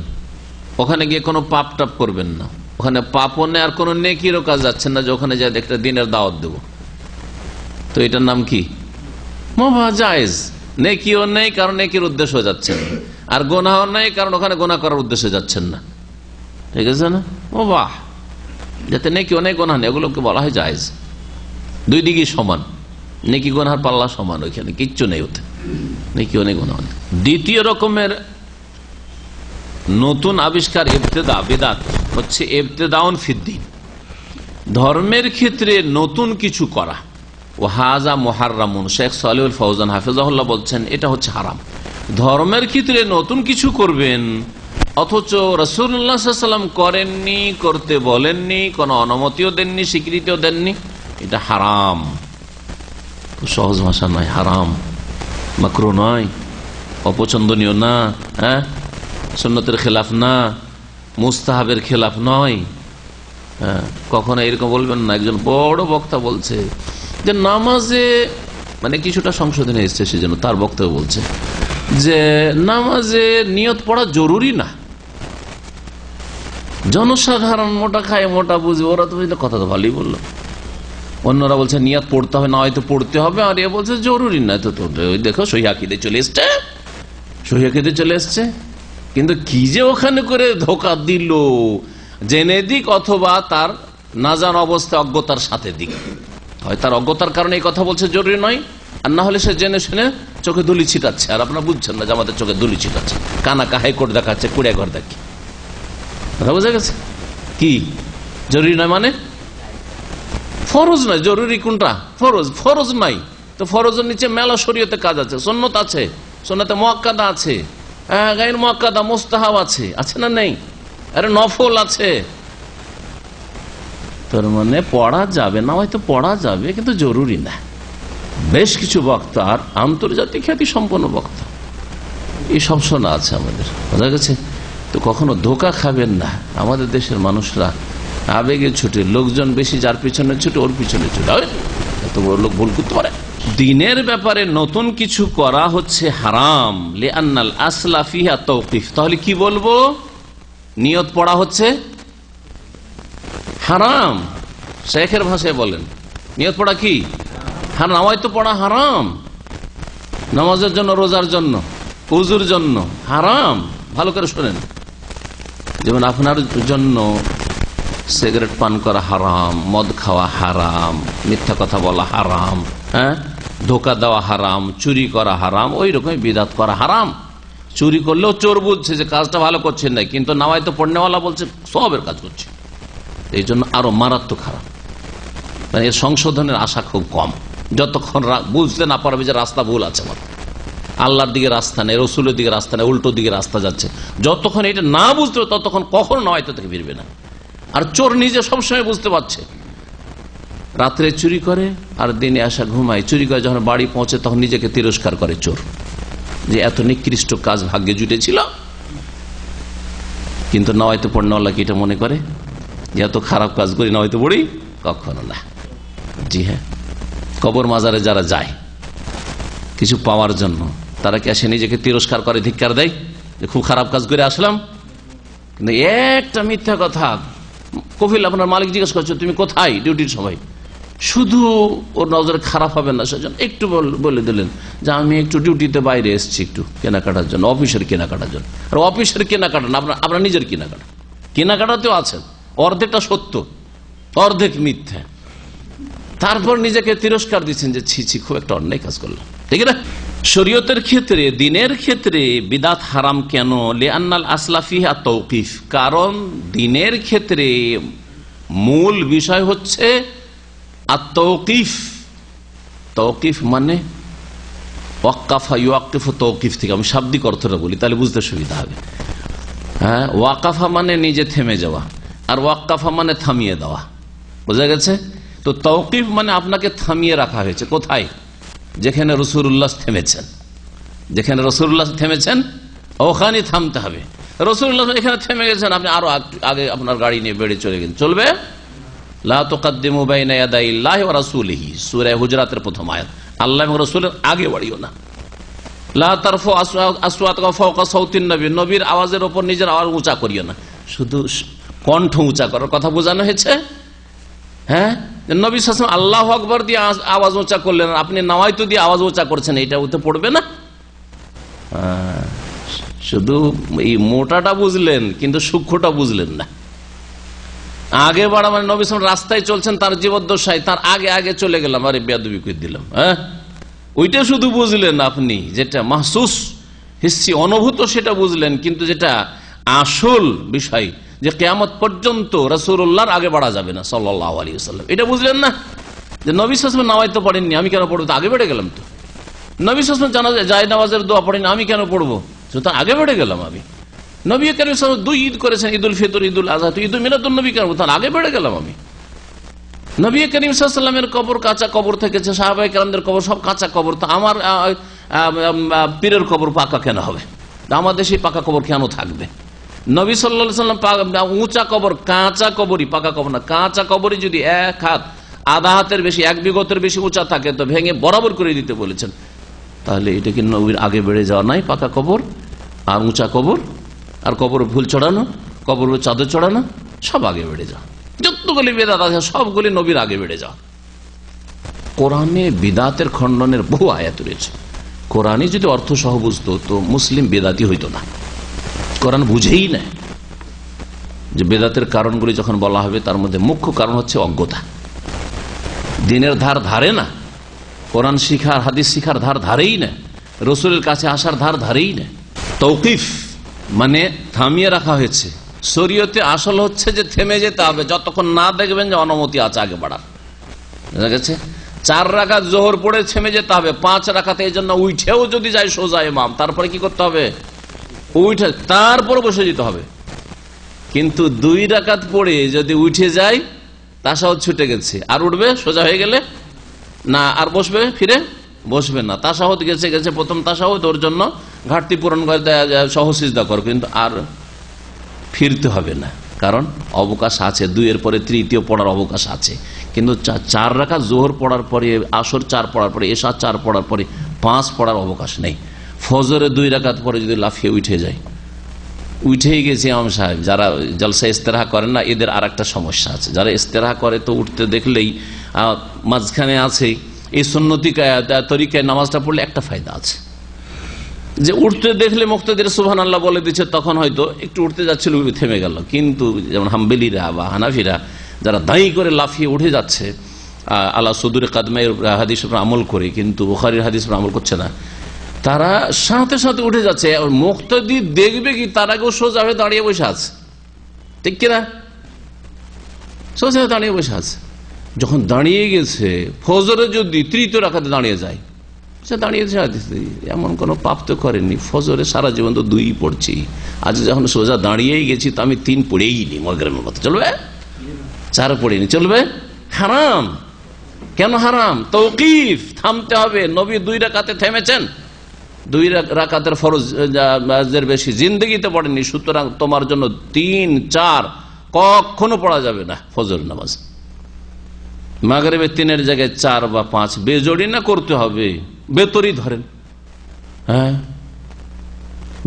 ওখানে গিয়ে কোনো পাপ টাপ করবেন না, ওখানে পাপও নেই আর কোনো নেকিরও কাজ যাচ্ছেন না যে ওখানে যায় একটা দিনের দাওয়াত দেব, তো এটার নাম কি? মুবাহ, জায়েজ। নেকিও নেই কারণ নেকির উদ্দেশ্য যাচ্ছেন, আর গোনাও নেই কারণ ওখানে গোনা করার উদ্দেশ্যে যাচ্ছেন না, ঠিক আছে না? মুবাহ, যাতে নেকিও নেই গোনা নেই, এগুলোকে বলা হয় জায়েজ। দুই দিকে সমান, নেকি গোনার পাল্লা সমান, ওইখানে কিচ্ছু নেই, ওতে নেকিও নেই গোনাও নেই। দ্বিতীয় রকমের নতুন আবিষ্কার ইবতিদা, বিদআত হচ্ছে ইবতিদাউন ফিদ দ্বীন, ধর্মের ক্ষেত্রে নতুন কিছু করা। ওয়াহাজা মুহাররামুন, শেখ সালেহুল ফৌজান হাফিজাহুল্লাহ বলছেন এটা হচ্ছে হারাম। ধর্মের ক্ষেত্রে নতুন কিছু করবেন অথচ রাসূলুল্লাহ সাল্লাল্লাহু আলাইহি ওয়াসাল্লাম করেননি, করতে বলেননি, কোনো অনুমতিও দেননি, স্বীকৃতিও দেননি, এটা হারাম। সহজ ভাষা নয়, হারাম, মাকরুহ নয়, অপছন্দনীয় না, হ্যাঁ, সুন্নতের খেলাফ না, মুস্তাহাবের খেলাফ নয়। হ্যাঁ, কখনো এরকম বলবেন না। একজন বড় বক্তা বলছে যে নামাজে, মানে কিছুটা সংশোধনে এসছে সেজন্য তার বক্তব্য বলছে যে নামাজে নিয়ত পড়া জরুরি না। জনসাধারণ মোটা খায় মোটা বুঝবে, ওরা তো কথা তো ভালোই বললো, অন্যরা বলছে নিয়াত পড়তে হবে, না হয়তো পড়তে হবে, আর এ বলছে জরুরি না। তো দেখো সহিহাকিতে চলে এসছে, সহিহাকিতে চলে এসছে। কিন্তু কি যে ওখানে করে ধোকা দিল, জেনে দিক অথবা তার না জানা অবস্থায় অজ্ঞতার সাথে দিক, হয় তার অজ্ঞতার কারণে এই কথা বলছে জরুরি নয়, আর না হলে সে জেনে শুনে চোখে ধুলি ছিটাচ্ছে। আর আপনারা বুঝছেন না যে আমাদের চোখে ধুলি ছিটাচ্ছে, কানাকা হাইকোর্ট দেখাচ্ছে, কুড়িয়া ঘর দেখি। কথা বোঝা গেছে? কি জরুরি নয় মানে ফরজ নয়। জরুরি কোনটা? ফরজ। ফরজ নাই তো ফরজের নিচে মেলা শরীয়তে কাজ আছে, সুন্নত আছে, সুন্নতে মুআক্কাদা আছে, গায়র মুআক্কাদা মুস্তাহাব আছে, আছে না নেই? আরে নফল আছে। তার মানে পড়া যাবে না, হয়তো পড়া যাবে কিন্তু জরুরি না। বেশ কিছু বক্তা আর আন্তর্জাতিক খ্যাতি সম্পন্ন বক্তা এই সব শোনা আছে আমাদের, বোঝা গেছে? তো কখনো ধোকা খাবেন না। আমাদের দেশের মানুষরা আবেগে ছুটে, লোকজন বেশি যার পিছনে ছুটে ওর পিছনে ছুটে, এত বড় লোক ভুল করতে পারে। দিনের ব্যাপারে নতুন কিছু করা হচ্ছে হারাম, লিআন্নাল আসলা ফিহা তাওকিফ। তাহলে কি বলবো? নিয়ত পড়া হচ্ছে হারাম। শেখের ভাষায় বলেন নিয়ত পড়া কি হারাম। নামাজ তো পড়া হারাম, নামাজের জন্য, রোজার জন্য, উজুর জন্য হারাম। ভালো করে শোনেন। যেমন আপনার জন্য সিগারেট পান করা হারাম, মদ খাওয়া হারাম, মিথ্যা কথা বলা হারাম, ধোকা দেওয়া হারাম, চুরি করা হারাম, ওই রকমই বিদাত করা হারাম। চুরি করলেও চোর বুঝছে যে কাজটা ভালো করছেন না, কিন্তু নামাজ তো পড়নেওয়ালা বলছে সবের কাজ করছে, এই জন্য আরো মারাত্মক হারাম। মানে এর সংশোধনের আশা খুব কম, যতক্ষণ বুঝতে না পারবে যে রাস্তা ভুল আছে, আমার আল্লাহর দিকে রাস্তা নেই, রসুলের দিকে রাস্তা নেই, উল্টো দিকে রাস্তা যাচ্ছে, যতক্ষণ এটা না বুঝতে হবে ততক্ষণ কখনো নয় থেকে ফিরবে না। আর চোর নিজে সবসময় বুঝতে পারছে, রাত্রে চুরি করে আর দিনে আসা ঘুমায়। চুরি করে যখন বাড়ি পৌঁছে তখন নিজেকে তিরস্কার করে চোর, যে এত নিকৃষ্ট কাজ ভাগ্যে জুটেছিল। কিন্তু নয়তো পড়নেওয়ালা কি এটা মনে করে যে এত খারাপ কাজ করি নয়তো পড়ি? কখনো না। জি হ্যাঁ, কবর মাজারে যারা যায় কিছু পাওয়ার জন্য, তারা কি আসে নিজেকে তিরস্কার করে, ধিক্কার দেয় যে খুব খারাপ কাজ করে আসলাম? কিন্তু একটা মিথ্যা কথা, কফিল আপনার মালিক জিজ্ঞেস করছে তুমি কোথায় ডিউটির সময়, শুধু ওর নজরে খারাপ হবে না সেজন্য একটু বলে দিলেন যে আমি একটু ডিউটিতে বাইরে এসেছি একটু কেনাকাটার জন্য, অফিসের কেনাকাটার জন্য। আর অফিসের কেনাকাটা না, আপনার নিজের কেনাকাটা, কেনাকাটাতেও আছেন, অর্ধেকটা সত্য অর্ধেক মিথ্যা। তারপর নিজেকে তিরস্কার দিচ্ছেন যে ছি ছি খুব একটা অন্যায় কাজ করলাম, ঠিক না? শরীয়তের ক্ষেত্রে, দিনের ক্ষেত্রে বিদাত হারাম কেন? লিআন্নাল আসলা ফিহা তাওকিফ। কারণ দিনের ক্ষেত্রে মূল বিষয় হচ্ছে আত-তাওকিফ। তাওকিফ মানে ওয়াক্কাফা ইউওয়াক্কিফু তাওকিফ থেকে আমি শাব্দিক অর্থটা বলি, তাহলে বুঝতে সুবিধা হবে। হ্যাঁ, ওয়াকাফা মানে নিজে থেমে যাওয়া, আর ওয়াক্কাফা মানে থামিয়ে দেওয়া, বোঝা গেছে? তো তাওকিফ মানে আপনাকে থামিয়ে রাখা হয়েছে। কোথায়? যেখানে রাসূলুল্লাহ থেমেছেন, যেখানে রাসূলুল্লাহ থেমেছেন ওখানে থামতে হবে। রাসূলুল্লাহ এখানে থেমে গেছেন, আপনি আরো আগে আপনার গাড়ি নিয়ে বেড়ে চলে গেছেন, চলবে? লা তুকাদ্দিমু বাইনা ইয়াদাইল্লাহি ওয়া রাসূলিহি, সূরা হুজরাতের প্রথম আয়াত। আল্লাহ এবং রাসূলের আগে বাড়িও না। লা তারফু আসওয়াতাকুম ফাওকা সাউতিন নবী, নবীর আওয়াজের উপর নিজের আওয়াজ উঁচা করিও না। শুধু কণ্ঠ উঁচা করার কথা বোঝানো হয়েছে। হ্যাঁ, নবী সাল্লাল্লাহু আলাইহি ওয়াসাল্লাম আল্লাহু আকবার দিয়ে আওয়াজ উঁচা করলেন, আপনি নাওয়াইতু দিয়ে আওয়াজ উঁচা করছেন, এটা ওতে পড়বে না? শুধু এই মোটাটা বুঝলেন কিন্তু সূক্ষ্মটা বুঝলেন না। আগে বাড়া মানে নবী সাল্লাল্লাহু আলাইহি ওয়াসাল্লাম রাস্তায় চলছেন, তার জীবদ্দশায় তার আগে আগে চলে গেলাম, আরে বেয়াদবি করে দিলাম। হ্যাঁ, ওইটা শুধু বুঝলেন আপনি, যেটা মাহসুস হিস্সি অনুভূত সেটা বুঝলেন, কিন্তু যেটা আসল বিষয় যে কিয়ামত পর্যন্ত রাসূলুল্লাহর আগে বাড়া যাবে না সাল্লাল্লাহু আলাইহি ওয়াসাল্লাম, এটা বুঝলেন না? যে নবী সাল্লাল্লাহু আলাইহি ওয়াসাল্লাম নামাজ পড়েননি, আমি কেন পড়বো? আগে বেড়ে গেলাম তো। নবী সাল্লাল্লাহু আলাইহি ওয়াসাল্লাম যায় নামাজের দোয়া পড়েনি, আমি কেন পড়বো? সুতরাং আগে বেড়ে গেলাম আমি। নবী কারীম সাল্লাল্লাহু আলাইহি ওয়াসাল্লাম 2 ঈদ করেছেন, ঈদুল ফিতর, ঈদুল আযহা, তো ঈদুল মিলাদুন নবী কেন? তার আগে বেড়ে গেলাম আমি। নবী করিম সাল্লাল্লাহু আলাইহি ওয়াসাল্লামের কবর কাঁচা কবর থেকেছে, সাহাবায়ে কেরামদের কবর সব কাঁচা কবর, তো আমার পীরের কবর পাকা কেন হবে? আমার দেশে পাকা কবর কেন থাকবে? নবী সাল্লাল্লাহু আলাইহি ওয়াসাল্লাম উঁচা কবর, কাঁচা কবরই, পাকা কবর না, কাঁচা কবরই যদি 1 হাত, আধা হাতের বেশি, 1 বিঘতের বেশি উঁচা থাকে তো ভেঙে বরাবর করে দিতে বলেছেন। তাহলে এটা কি নবীর আগে বেড়ে যাওয়া নাই? পাকা কবর আর উঁচা কবর, আর কবর ফুল চড়ানো, কবর চাদর চড়ানো, সব আগে বেড়ে যাওয়া। যতগুলি বেদাত আছে সবগুলি নবীর আগে বেড়ে যাওয়া। কোরআনে বিদাতের খণ্ডনের বহু আয়াত রয়েছে। কোরআনে যদি অর্থ সহ বুঝতো তো মুসলিম বেদাতি হইতো না। কোরআন বুঝেই নেয় যে বেদাতের কারণগুলি যখন বলা হবে তার মধ্যে মুখ্য কারণ হচ্ছে অজ্ঞতা। দিনের ধার ধারে না, কোরআন শিখার হাদিস শিখার ধার ধারেই না, রসুলের কাছে আসার ধার ধারেই না। তৌকিফ মানে থামিয়ে রাখা হয়েছে। শরীয়তে আসল হচ্ছে যে থেমে যেতে হবে যতক্ষণ না দেখবেন যে অনুমতি আছে আগে বাড়ার। বুঝা গেছে? 4 রাকাত জোহর পড়ে থেমে যেতে হবে, 5 রাকাতে এই জন্য উঠেও যদি যায় সোজা ইমাম, তারপরে কি করতে হবে? উঠে তারপর বসে যেতে হবে। কিন্তু 2 রাকাত পড়ে যদি উঠে যায় তাশাহুদ ছুটে গেছে, আর উঠবে সোজা হয়ে গেলে না, আর বসবে ফিরে বসবে না। তাশাহুদ গেছে গেছে প্রথম তাশাহুদ, ওর জন্য ঘাটতি পূরণ করে সহ সিজদা কর, কিন্তু আর ফিরতে হবে না, কারণ অবকাশ আছে। 2 এর পরে তৃতীয় পড়ার অবকাশ আছে। কিন্তু 4 রাকাত জোহর পড়ার পরে, আসর 4 পড়ার পরে, এশা 4 পড়ার পরে 5 পড়ার অবকাশ নেই। ফজরে 2 রাকাত পরে যদি লাফিয়ে উঠে যায়, উঠেই গেছে ইমাম সাহেব। যারা জলসা ইস্তেরাহা করেন না, এদের আর একটা সমস্যা আছে। যারা ইস্তেরাহা করে তো উঠতে দেখলেই মাঝখানে আছে, এই সুন্নতি তরিকায় নামাজটা পড়লে একটা ফায়দা আছে যে উঠতে দেখলে মুক্তাদির সুবহানাল্লাহ বলে দিচ্ছে, তখন হয়তো একটু উঠতে যাচ্ছিল থেমে গেল। কিন্তু যেমন হাম্বেলিরা বা হানাফিরা যারা দায়ী করে লাফিয়ে উঠে যাচ্ছে আল্লাহ সুদুরে কাদমায়ের হাদিস উপর আমল করে, কিন্তু বুখারীর হাদিস উপর আমল করছে না, তারা সাথে সাথে উঠে যাচ্ছে। মুক্তাদি দেখবে কি তার আগেও সোজা হয়ে দাঁড়িয়ে বসে আছে, ঠিক কিনা? সোজা হয়ে দাঁড়িয়ে বসে আছে। যখন দাঁড়িয়ে গেছে, ফজরে যদি 3য় রাকাতে দাঁড়িয়ে যায়, সে দাঁড়িয়ে এমন কোন পাপ তো করেনি, ফজরে সারা জীবন তো 2 পড়ছি, আজ যখন সোজা দাঁড়িয়েই গেছি তো আমি 3 পড়েই নি, মগরের মতো চলবে, 4 পড়েনি চলবে? হারাম। কেন হারাম? তৌকিফ, থামতে হবে। নবী 2 রাকাতে থেমেছেন, 2 রাকাতের ফরজের বেশি জিন্দগিতে পড়েনি, সুতরাং তোমার জন্য 3, 4 কখনো পড়া যাবে না ফজর নামাজ। মাগরিবের 3-এর জায়গায় 4 বা 5 বেজড়ি না করতে হবে। বেতরি ধরেন, হ্যাঁ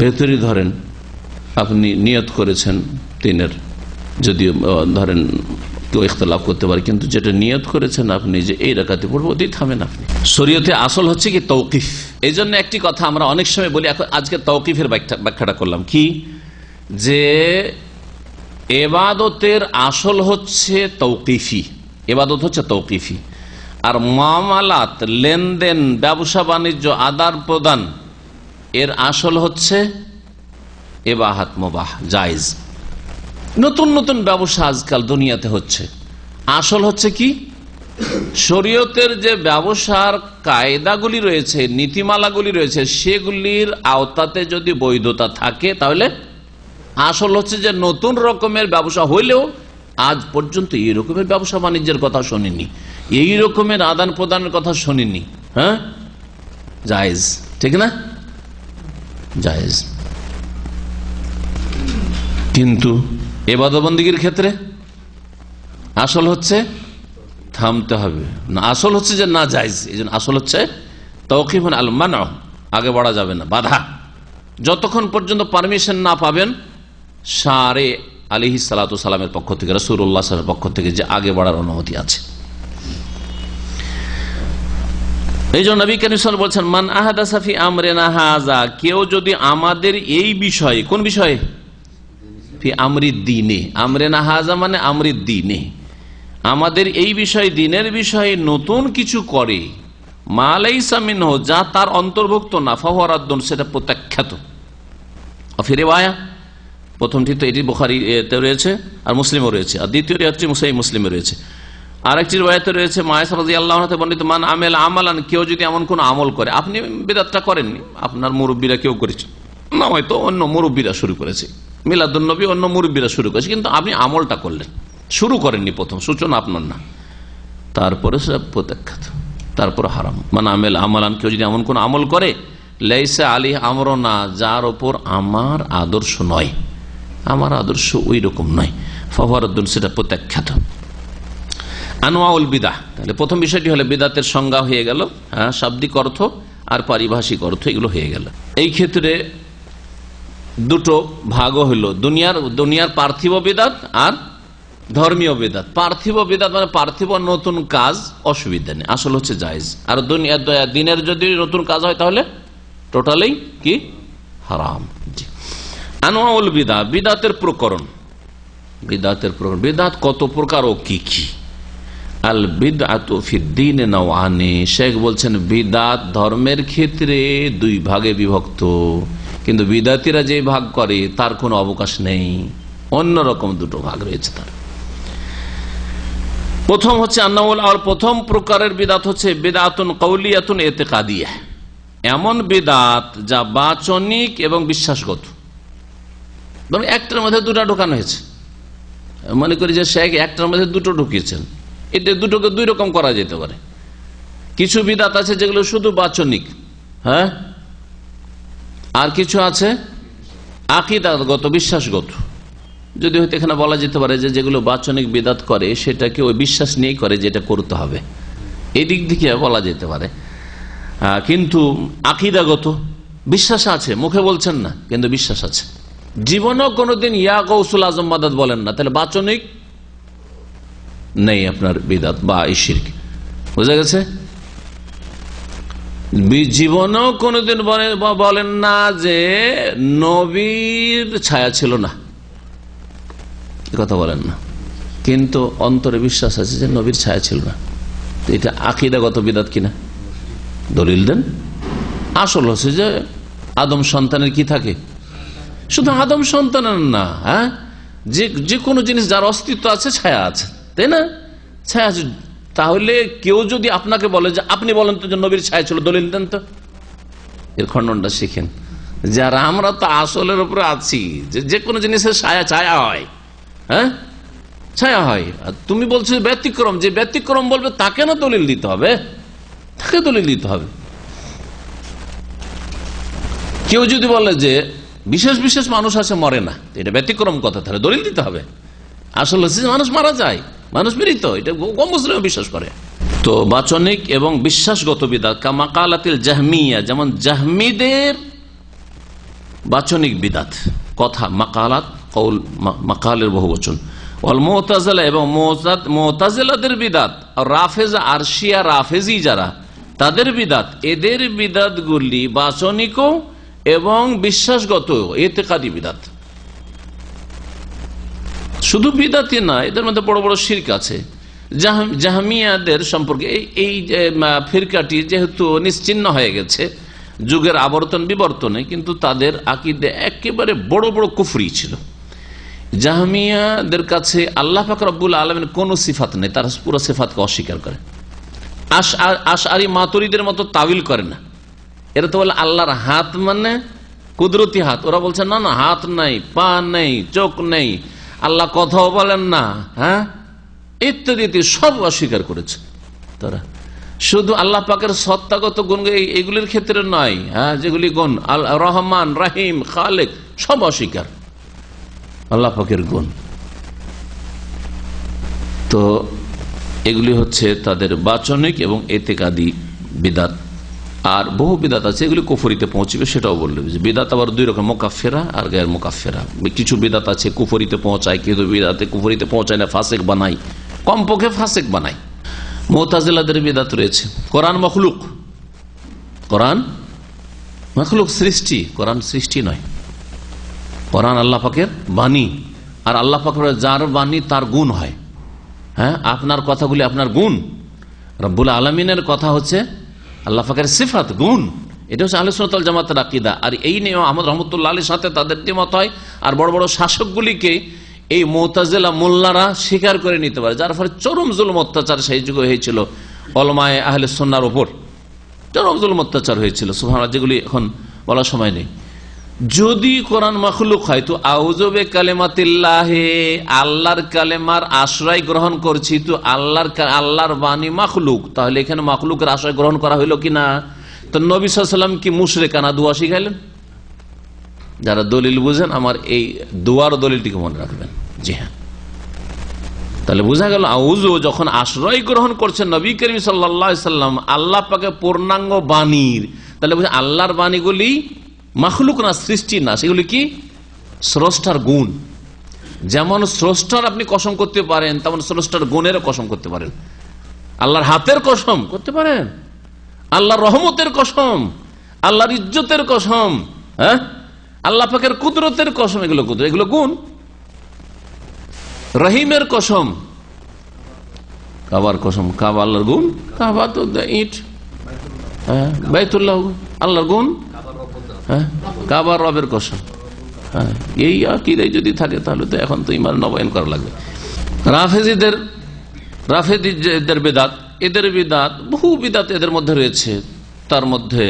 বেতরি ধরেন, আপনি নিয়ত করেছেন 3-এর, যদিও ধরেন কেউ ইখতিলাফ করতে পারে, কিন্তু যেটা নিয়ত করেছেন আপনি যে এই রাকাতে পড়বো, ওতেই থামেন আপনি। শরীয়তে আসল হচ্ছে কি তৌকিফ। এই জন্য একটি কথা আমরা অনেক সময় বলি, আজকে তৌকিফের ব্যাখ্যাটা করলাম কি, যে এবাদতের আসল হচ্ছে তৌকিফি, এবাদত হচ্ছে তৌকিফি, আর মামালাত লেনদেন ব্যবসা বাণিজ্য আদান প্রদান এর আসল হচ্ছে ইবাহাত মুবাহ জায়েজ। নতুন নতুন ব্যবসা আজকাল দুনিয়াতে হচ্ছে, আসল হচ্ছে কি শরীয়তের যে ব্যবসার কায়দাগুলি রয়েছে, নীতিমালাগুলি রয়েছে, সেগুলির আওতাতে যদি বৈধতা থাকে তাহলে আসল হচ্ছে যে নতুন রকমের ব্যবসা হইলেও আজ পর্যন্ত এই রকমের ব্যবসা বাণিজ্যের কথা শুনিনি, এই রকমের আদান প্রদানের কথা শুনিনি, হ্যাঁ জায়েজ, ঠিক না? জায়েজ। কিন্তু ইবাদত বন্দেগীর ক্ষেত্রে আসল হচ্ছে থামতে হবে না, আসল হচ্ছে যে না জায়েজ। এই জন্য আসল হচ্ছে তাওকিফ আল মানা, আগে বাড়া যাবে না, বাধা। যতক্ষণ পর্যন্ত পারমিশন না পাবেন শারে আলাইহিস সালাতু সালামের পক্ষ থেকে, রাসূলুল্লাহ সাল্লাল্লাহু আলাইহি ওয়াসাল্লামের পক্ষ থেকে যে আগে বাড়ার অনুমতি আছে। এই জন্য নবী করিম সাল্লাল্লাহু আলাইহি ওয়াসাল্লাম বলছেন, মান আহাদাসা ফি আমরিনা হাযা, কেউ যদি আমাদের এই বিষয়ে, কোন বিষয়ে? ফি আমরিদ দ্বীনে, আমরিনা হাযা মানে আমরিদ দ্বীনে, আমাদের এই বিষয় দিনের বিষয়ে নতুন কিছু করে, মা লাইসা মিনহু, যা তার অন্তর্ভুক্ত না, ফাহুয়া রাদ্দুন, সেটা প্রত্যাখ্যাত। ফিরে আয়া, প্রথমটি তো এটি বুখারীতে রয়েছে আর মুসলিমও রয়েছে, আর দ্বিতীয়টি হচ্ছে সহিহ মুসলিমে রয়েছে। আরেকটি রাওয়ায়াতে রয়েছে মায়েশা রাদিয়াল্লাহু আনহা বর্ণিত, মান আমেল আমালান, কেউ যদি এমন কোন আমল করে, আপনি বিদআতটা করেননি, আপনার মুরব্বীরা কেউ করেছে না, হয়তো অন্য মুরব্বীরা শুরু করেছে, মিলাদুন নবী অন্য মুরব্বীরা শুরু করেছে, কিন্তু আপনি আমলটা করলেন, শুরু করেননি, প্রথম সূচনা আপনার না, তারপরে সব প্রত্যাখ্যাত, তারপর হারাম। মান আমেল আমালান, কেউ যদি এমন কোন আমল করে, লাইসা আলাইহি আমরুনা, যার ওপর আমার আদর্শ নয়, আমার আদর্শ ওই রকম নয়, ফাহুয়া রাদ্দুন, সেটা প্রত্যাখ্যাত। আনওয়াউল বিদাহ, তাহলে প্রথম বিষয়টি হলো বিদাতের সংজ্ঞা হয়ে গেল, হ্যাঁ শাব্দিক অর্থ আর পারিভাষিক অর্থ, এগুলো হয়ে গেল। এই ক্ষেত্রে দুটো ভাগও হলো, দুনিয়ার পার্থিব বিদাত আর ধর্মীয় বেদাত। পার্থিব বেদাত মানে পার্থিব নতুন কাজ, অসুবিধা নেই, আসল হচ্ছে জায়েজ। আর দিনের যদি নতুন কাজ হয় তাহলে টোটালি কি হারাম। আনওয়াউল বিদআত, বিদাতের প্রকরণ। বিদাত কত প্রকার ও কি কি? আল বিদআতু ফিদ্দীন নাওআনি, শেখ বলছেন বিদাত ধর্মের ক্ষেত্রে দুই ভাগে বিভক্ত, কিন্তু বিদাতীরা যে ভাগ করে তার কোনো অবকাশ নেই, অন্যরকম দুটো ভাগ রয়েছে তার। প্রথম হচ্ছে প্রথম প্রকারের বিদাত হচ্ছে বিদআতুন কওলিয়াতুন ইতিকাদিয়াহ, এমন বিদাত যা বাচনিক এবং বিশ্বাসগত। ধরুন একটার মধ্যে দুটো ঢোকানো হয়েছে, মনে করি যে শেখ একটার মধ্যে দুটো ঢুকিয়েছেন, এটা দুটোকে দুই রকম করা যেতে পারে। কিছু বিদাত আছে যেগুলো শুধু বাচনিক, হ্যাঁ, আর কিছু আছে আকীদাগত, বিশ্বাসগত। যদি হয়তো এখানে বলা যেতে পারে যে যেগুলো বাচনিক বিদাত করে সেটাকে ওই বিশ্বাস নিয়েই করে যেটা করতে হবে, এই দিক থেকে বলা যেতে পারে। কিন্তু আকীদাগত, বিশ্বাস আছে, মুখে বলছেন না কিন্তু বিশ্বাস আছে। জীবনেও কোনোদিন ইয়া গৌসুল আজম মাদাদ বলেন না, তাহলে বাচনিক নেই আপনার বিদাত বা শিরক। বুঝা গেছে? জীবনেও কোনোদিন বলেন না যে নবীর ছায়া ছিল না, কথা বলেন না, কিন্তু অন্তরে বিশ্বাস আছে যে নবীর ছায়া ছিল না। এটা আকীদাগত বিদাত কিনা? দলিল দেন। আসল হচ্ছে যে আদম সন্তানের কি থাকে, শুধু আদম সন্তানের না, হ্যাঁ, যে কোনো জিনিস যার অস্তিত্ব আছে ছায়া আছে, তাই না? ছায়া আছে। তাহলে কেউ যদি আপনাকে বলে যে আপনি বলেন তো যে নবীর ছায়া ছিল, দলিল দেন তো, এর খণ্ডনটা শিখেন। যারা আমরা তো আসলের উপরে আছি যে কোনো জিনিসের ছায়া হয়, হ্যাঁ, ছায়া হয়। আর তুমি বলছো ব্যতিক্রম, যে ব্যতিক্রম বলবে তাকে না দলিল দিতে হবে, তাকে দলিল দিতে হবে। কেউ যদি বলে যে বিশেষ বিশেষ মানুষ আছে মরে না, এটা ব্যতিক্রম কথা, তাহলে দলিল দিতে হবে। আসলে মানুষ মারা যায়, মানুষ মৃত, এটা কম মুসলিম বিশ্বাস করে। তো বাচনিক এবং বিশ্বাসগত বিদাত কামাকালাতিল জাহমিয়া, যেমন জাহমিদের বাচনিক বিদাত, কথা মাকালাত, কৌল, মাকালের বহুবচন। ওয়াল মুতাজিলা, এবং মুতাজিলাদের বিদাত, রাফেজা আর শিয়া রাফেজি যারা, তাদের বিদাত, এদের বিদাতগুলি বাচনিক এবং বিশ্বাসগত ইতিকাদি বিদাত। শুধু বিদাতি না, এদের মধ্যে বড় বড় শিরক আছে। জাহমিয়াদের সম্পর্কে এই ফিরকাটি যেহেতু নিশ্চিহ্ন হয়ে গেছে যুগের আবর্তন বিবর্তনে, কিন্তু তাদের আকীদা একেবারে বড় বড় কুফরি ছিল। জাহমিয়াদের কাছে আল্লাহ পাক রব্বুল আলামিন কোন সিফাত নেই, তারা পুরো সিফাতকে অস্বীকার করে। আশআরী মাতুরিদের মতো তাবিল করে না। এরা তো বলে আল্লাহর হাত মানে কুদরতি হাত, ওরা বলছে না না, হাত নাই, পা নেই, চোখ নেই, আল্লাহ কথাও বলেন না, হ্যাঁ, ইত্যাদি সব অস্বীকার করেছে তারা। শুধু আল্লাহ পাকের সত্তাগত গুণ এগুলির ক্ষেত্রে নয়, হ্যাঁ, যেগুলি গুণ রহমান, রাহিম, খালেক, সব অস্বীকার আল্লাহ পাকের গুণ। তো এগুলি হচ্ছে তাদের বাচনিক এবং ইতিকাদি বিদাত। আর বহু বিদাত আছে এগুলি কুফরিতে পৌঁছবে, সেটাও বললে। বিদাত আবার দুই রকম, মুকাফফিরা আর গায়র মুকাফফিরা। কিছু বিদাত আছে কুফরিতে পৌঁছায়, কিন্তু বিদাতে কুফরিতে পৌঁছায় না, ফাসিক বানায়, কমপক্ষে ফাসিক বানায়। মুতাজিলাদের বিদাত রয়েছে। কোরআন মখলুক, কোরআন মখলুক, সৃষ্টি, কোরআন সৃষ্টি নয়, কোরআন আল্লাহ পাকের বাণী। আর আল্লাহ পাকের যার বাণী তার গুণ হয়, হ্যাঁ, আপনার কথাগুলি আপনার গুণ। রব্বুল আলামিনের কথা হচ্ছে আল্লাহ পাকের সিফাত, গুণ। এটা হচ্ছে আহলে সুন্নাত ওয়াল জামাতের আকীদা। আর এই নিয়ে আহমদ রহমতুল্লাহ আলীর সাথে তাদের দ্বিমত হয়। আর বড় বড় শাসকগুলিকে এই মুতাজিলা মোল্লারা স্বীকার করে নিতে পারে, যার ফলে চরম জুলুম অত্যাচার সেই যুগে হয়েছিল উলামায়ে আহলে সুন্নাহর উপর, চরম জুলুম অত্যাচার হয়েছিল, সুবহানাল্লাহ, যেগুলি এখন বলার সময় নেই। যদি কোরআন মাখলুক হয় তো আউযু বিকালিমাতিল্লাহি, আল্লাহর কালেমার আশ্রয় গ্রহণ করছি, তো আল্লাহর বাণী মাখলুক, তাহলে এখানে মাখলুকের আশ্রয় গ্রহণ করা হইল কিনা? তো নবী সাল্লাল্লাহু আলাইহি ওয়াসাল্লাম কি মুশরিকানা দোয়া শিখাইলেন? যারা দলিল বুঝেন আমার এই দোয়ার দলিলটিকে মনে রাখবেন। জি হ্যাঁ, তাহলে বোঝা গেল আউযু যখন আশ্রয় গ্রহণ করছেন নবী করিম সাল্লাল্লাহু আলাইহি ওয়াসাল্লাম আল্লাহ পাকের পূর্ণাঙ্গ বাণীর, তাহলে বুঝা আল্লাহর বাণীগুলি মাখলুক না, সৃষ্টি না, সেগুলি কি স্রষ্টার গুণ। যেমন স্রষ্টার আপনি কসম করতে পারেন, তেমন স্রষ্টার গুণেরও কসম করতে পারেন। আল্লাহর হাতের কসম করতে পারেন, আল্লাহর রহমতের কসম, আল্লাহর ইজ্জতের কসম, হ্যাঁ, আল্লাহ পাকের কুদরতের কসম, এগুলো গুণ। রহিমের কসম, কাবার কসম, কাবা আল্লাহর গুণ, কাবা তো ইট, হ্যাঁ, বাইতুল্লাহ আল্লাহর গুণ, হ্যাঁ, কাবার রবের কসম। হ্যাঁ, এই আকীদায় যদি থাকে তাহলে তো এখন তো ঈমান নবায়ন করা লাগবে। রাফেদীদের বেদাত, এদের বিদাত, বহু বিদাত এদের মধ্যে রয়েছে। তার মধ্যে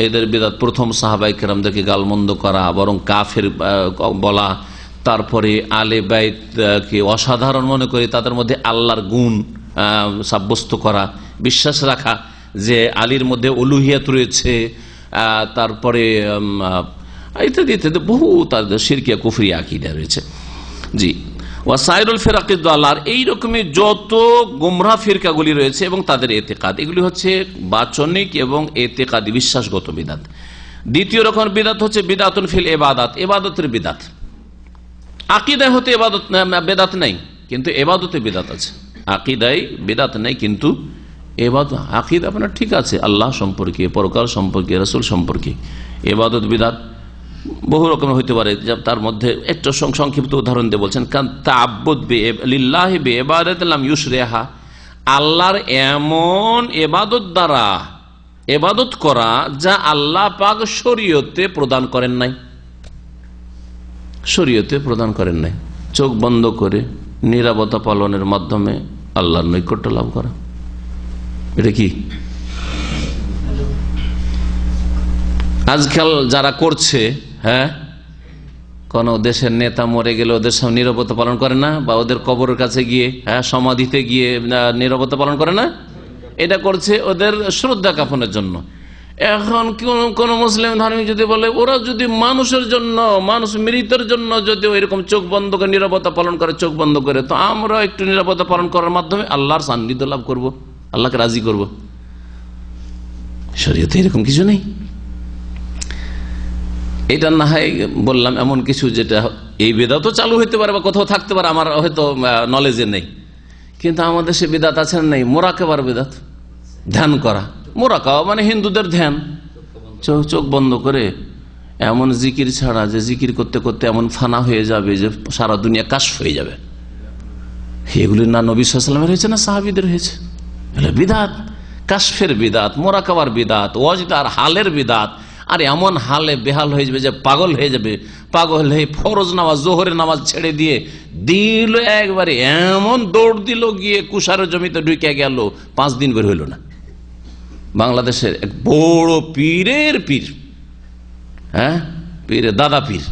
এদের বিদাত প্রথম সাহাবায়ে কেরামদেরকে গালমন্দ করা, বরং কাফের বলা, তারপরে আলে বাইতকে অসাধারণ মনে করে তাদের মধ্যে আল্লাহর গুণ সাব্যস্ত করা, বিশ্বাস রাখা যে আলীর মধ্যে উলুহিয়াত রয়েছে, তারপরে ইত্যাদি ইত্যাদি বহু তাদের শিরকিয়া কুফরিয়া আকীদা রয়েছে। জি, ওয়াসাইরুল ফিরাকিদ দালার, এইরকমই যত গুমরাহ ফিরকাগুলি রয়েছে এবং তাদের এতেকাদ, এগুলি হচ্ছে বাচনিক এবং এতেকাদি বিশ্বাসগত বিদাত। দ্বিতীয় রকম বিদাত হচ্ছে বিদাতুন ফিল ইবাদাত, ইবাদতের বিদাত। আকীদায় হতে ইবাদত বেদাত নাই, কিন্তু ইবাদতে বিদাত আছে। আকীদায় বিদাত নাই, কিন্তু ইবাদত, আকীদা আপনার ঠিক আছে আল্লাহ সম্পর্কে, পরকাল সম্পর্কে, রাসূল সম্পর্কে। ইবাদত বিদাত বহু রকমের হইতে পারে। তার মধ্যে একটু সংক্ষিপ্ত উদাহরণ দিয়ে বলছেন, তাআব্বুদ লিল্লাহি বিইবাদাতিন লাম ইউশরিহা, আল্লাহর এমন ইবাদত দ্বারা ইবাদত করা যা আল্লাহ পাক শরীয়তে প্রদান করেন নাই, শরীয়তে প্রদান করেন নাই। চোখ বন্ধ করে নীরবতা পালনের মাধ্যমে আল্লাহর নৈকট্য লাভ করা, এটা কি আজকাল যারা করছে? হ্যাঁ, কোন দেশের নেতা মরে গেলে ওদের সামনে নীরবতা পালন করে না, বা ওদের কবরের কাছে গিয়ে, হ্যাঁ, সমাধিতে গিয়ে নীরবতা পালন করে না, এটা করছে ওদের শ্রদ্ধা জ্ঞাপনের জন্য। এখন কোন মুসলিম ধর্মী যদি বলে ওরা যদি মানুষের জন্য, মানুষ মৃতের জন্য যদি ওইরকম চোখ বন্ধ করে নীরবতা পালন করে, চোখ বন্ধ করে, তো আমরা একটু নীরবতা পালন করার মাধ্যমে আল্লাহর সান্নিধ্য লাভ করব, আল্লাহকে রাজি করব। শরীয়তে এরকম কিছু নেই। এটা না হয় বললাম এমন কিছু যেটা এই বেদাতও চালু হইতে পারে বা কোথাও থাকতে পারে, আমার হয়তো নলেজে নেই, কিন্তু আমাদের সে বেদাত আছে না? নেই। মোরাকাবার বেদাত, ধ্যান করা। মোরাকাবা মানে হিন্দুদের ধ্যান, চোখ বন্ধ করে এমন জিকির ছাড়া যে জিকির করতে করতে এমন ফানা হয়ে যাবে যে সারা দুনিয়া কাশফ হয়ে যাবে। এগুলি না নবী সাল্লাল্লাহু আলাইহি ওয়াসাল্লামের হয়েছে, না সাহাবীদের হয়েছে। বিদাত, কাশফের বিদাত, মোরাকাবার বিদাত, ওয়াজদার হালের বিদাত। আর এমন হালে বেহাল হয়ে যাবে যে পাগল হয়ে যাবে, পাগল হয়ে ফরজ নামাজ, জোহরের নামাজ ছেড়ে দিয়ে দিল একবারে, এমন দৌড় দিল গিয়ে কুষারের জমিতে ঢুকে গেল, 5 দিন বের হইল না। বাংলাদেশের এক বড় পীরের পীর, হ্যাঁ, পীরের দাদা পীর,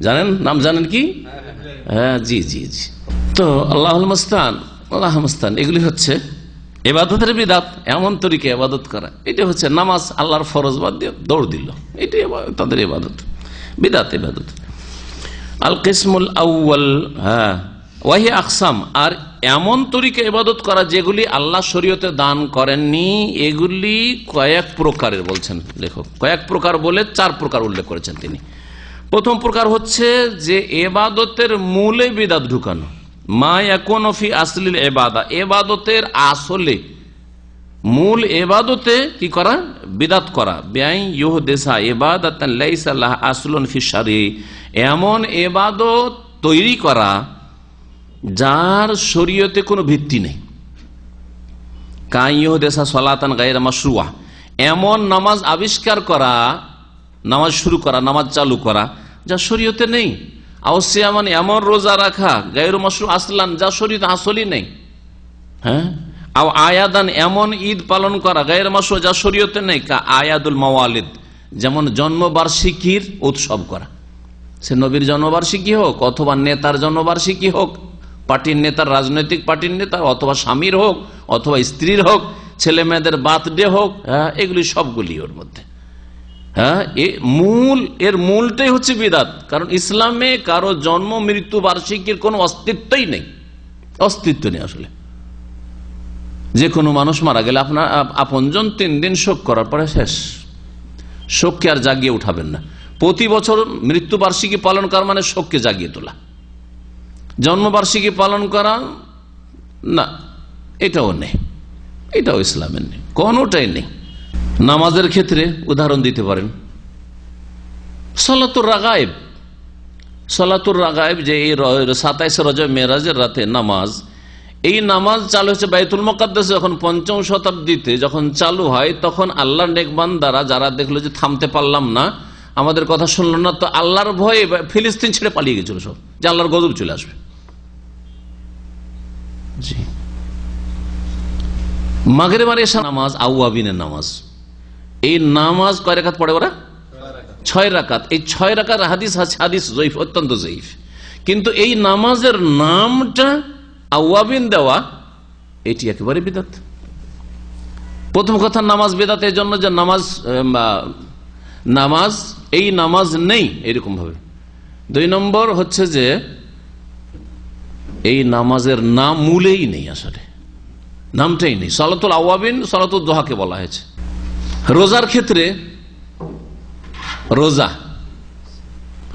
জানেন নাম? জানেন কি? হ্যাঁ, জি জি জি। তো আল্লাহুল মুস্তান, আল্লাহুল মুস্তান, এগুলি হচ্ছে ইবাদতের বিদাত। এমন তরিকে ইবাদত করা, এটা হচ্ছে নামাজ আল্লাহর ফরজ বাদ দিয়ে দৌড় দিল, এটাই তাদের ইবাদত, বিদাত ইবাদত। আল কিসমুল আউয়াল, হ্যাঁ, ওয়াহি আকসাম, আর এমন তরিকে ইবাদত করা যেগুলি আল্লাহ শরীয়তে দান করেননি, এগুলি কয়েক প্রকারের বলছেন লেখক। কয়েক প্রকার বলে 4 প্রকার উল্লেখ করেছেন তিনি। প্রথম প্রকার হচ্ছে যে ইবাদতের মূলে বিদাত ঢুকানো, মা ইয়াকুনু ফি আসলিল ইবাদা, ইবাদতের আসলে মূল ইবাদতে কি করা? বিদাত করা। বিআই ইউহদিসা ইবাদাতান লাইসা লাহা আসলুন ফি শারঈ, এমন ইবাদত তৈরি করা যার শরীয়তে কোনো ভিত্তি নেই। কাই ইউহদিসা সালাতান গায়রা মাশরুআ, এমন নামাজ আবিষ্কার করা, নামাজ শুরু করা, নামাজ চালু করা যা শরীয়তে নেই। আউসিয়া মানে এমন রোজা রাখা গায়রু মাশরু আসলান, যা শরীয়তে আসলই নেই। হ্যাঁ, আও আয়াদান, এমন ঈদ পালন করা গায়রু মাশরু, যা শরীয়তে নেই। কা আয়াদুল মাওয়ালিদ, যেমন জন্মবার্ষিকীর উৎসব করা, সে নবীর জন্মবার্ষিকী হোক অথবা নেতার জন্মবার্ষিকী হোক, পার্টির নেতার, রাজনৈতিক পার্টির নেতার, অথবা স্বামীর হোক অথবা স্ত্রীর হোক, ছেলে মেয়েদের বার্থডে হোক, হ্যাঁ, এগুলি সবগুলি ওর মধ্যে। হ্যাঁ, এর মূলটাই হচ্ছে বিদাত। কারণ ইসলামে কারো জন্ম মৃত্যু বার্ষিকীর কোনো অস্তিত্বই নেই, অস্তিত্ব নেই আসলে। যে কোনো মানুষ মারা গেলে আপনার আপনজন 3 দিন শোক করার পরে শেষ, শোককে আর জাগিয়ে উঠাবেন না। প্রতি বছর মৃত্যু বার্ষিকী পালন করা মানে শোককে জাগিয়ে তোলা। জন্মবার্ষিকী পালন করা না, এটাও নেই, এটাও ইসলামের নেই, কোনটাই নেই। নামাজের ক্ষেত্রে উদাহরণ দিতে পারেন সালাতুর রাগায়েব। সালাতুর রাগায়েব যে এই 27 রজব মেরাজের রাতে নামাজ, এই নামাজ চালু হয়েছে বাইতুল মুকাদ্দাসে যখন 5ম শতাব্দীতে যখন চালু হয়, তখন আল্লাহর নেক বান্দারা যারা দেখলো যে থামতে পারলাম না, আমাদের কথা শুনলো না, তো আল্লাহর ভয়ে ফিলিস্তিন ছেড়ে পালিয়ে গেছিল সব, যে আল্লাহর গজব চলে আসবে। জি, মাগরিবের এশা নামাজ আউয়াবিনের নামাজ, এই নামাজ কয় রাকাত পড়ে ওরা? 6 রাকাত। এই 6 রাকাত হাদিস আছে, হাদিস জয়ীফ, অত্যন্ত জয়ীফ। কিন্তু এই নামাজের নামটা আউয়াবিন দেওয়া, এটি একেবারে বিদআত। প্রথম কথা, নামাজ বিদআত এই জন্য যে নামাজ এই নামাজ নেই এরকম ভাবে। 2 নম্বর হচ্ছে যে এই নামাজের নাম মূলেই নেই, আসলে নামটাই নেই। সালাতুল আওয়াবিন সালাতুল দুহাকে বলা হয়েছে। রোজার ক্ষেত্রে রোজা,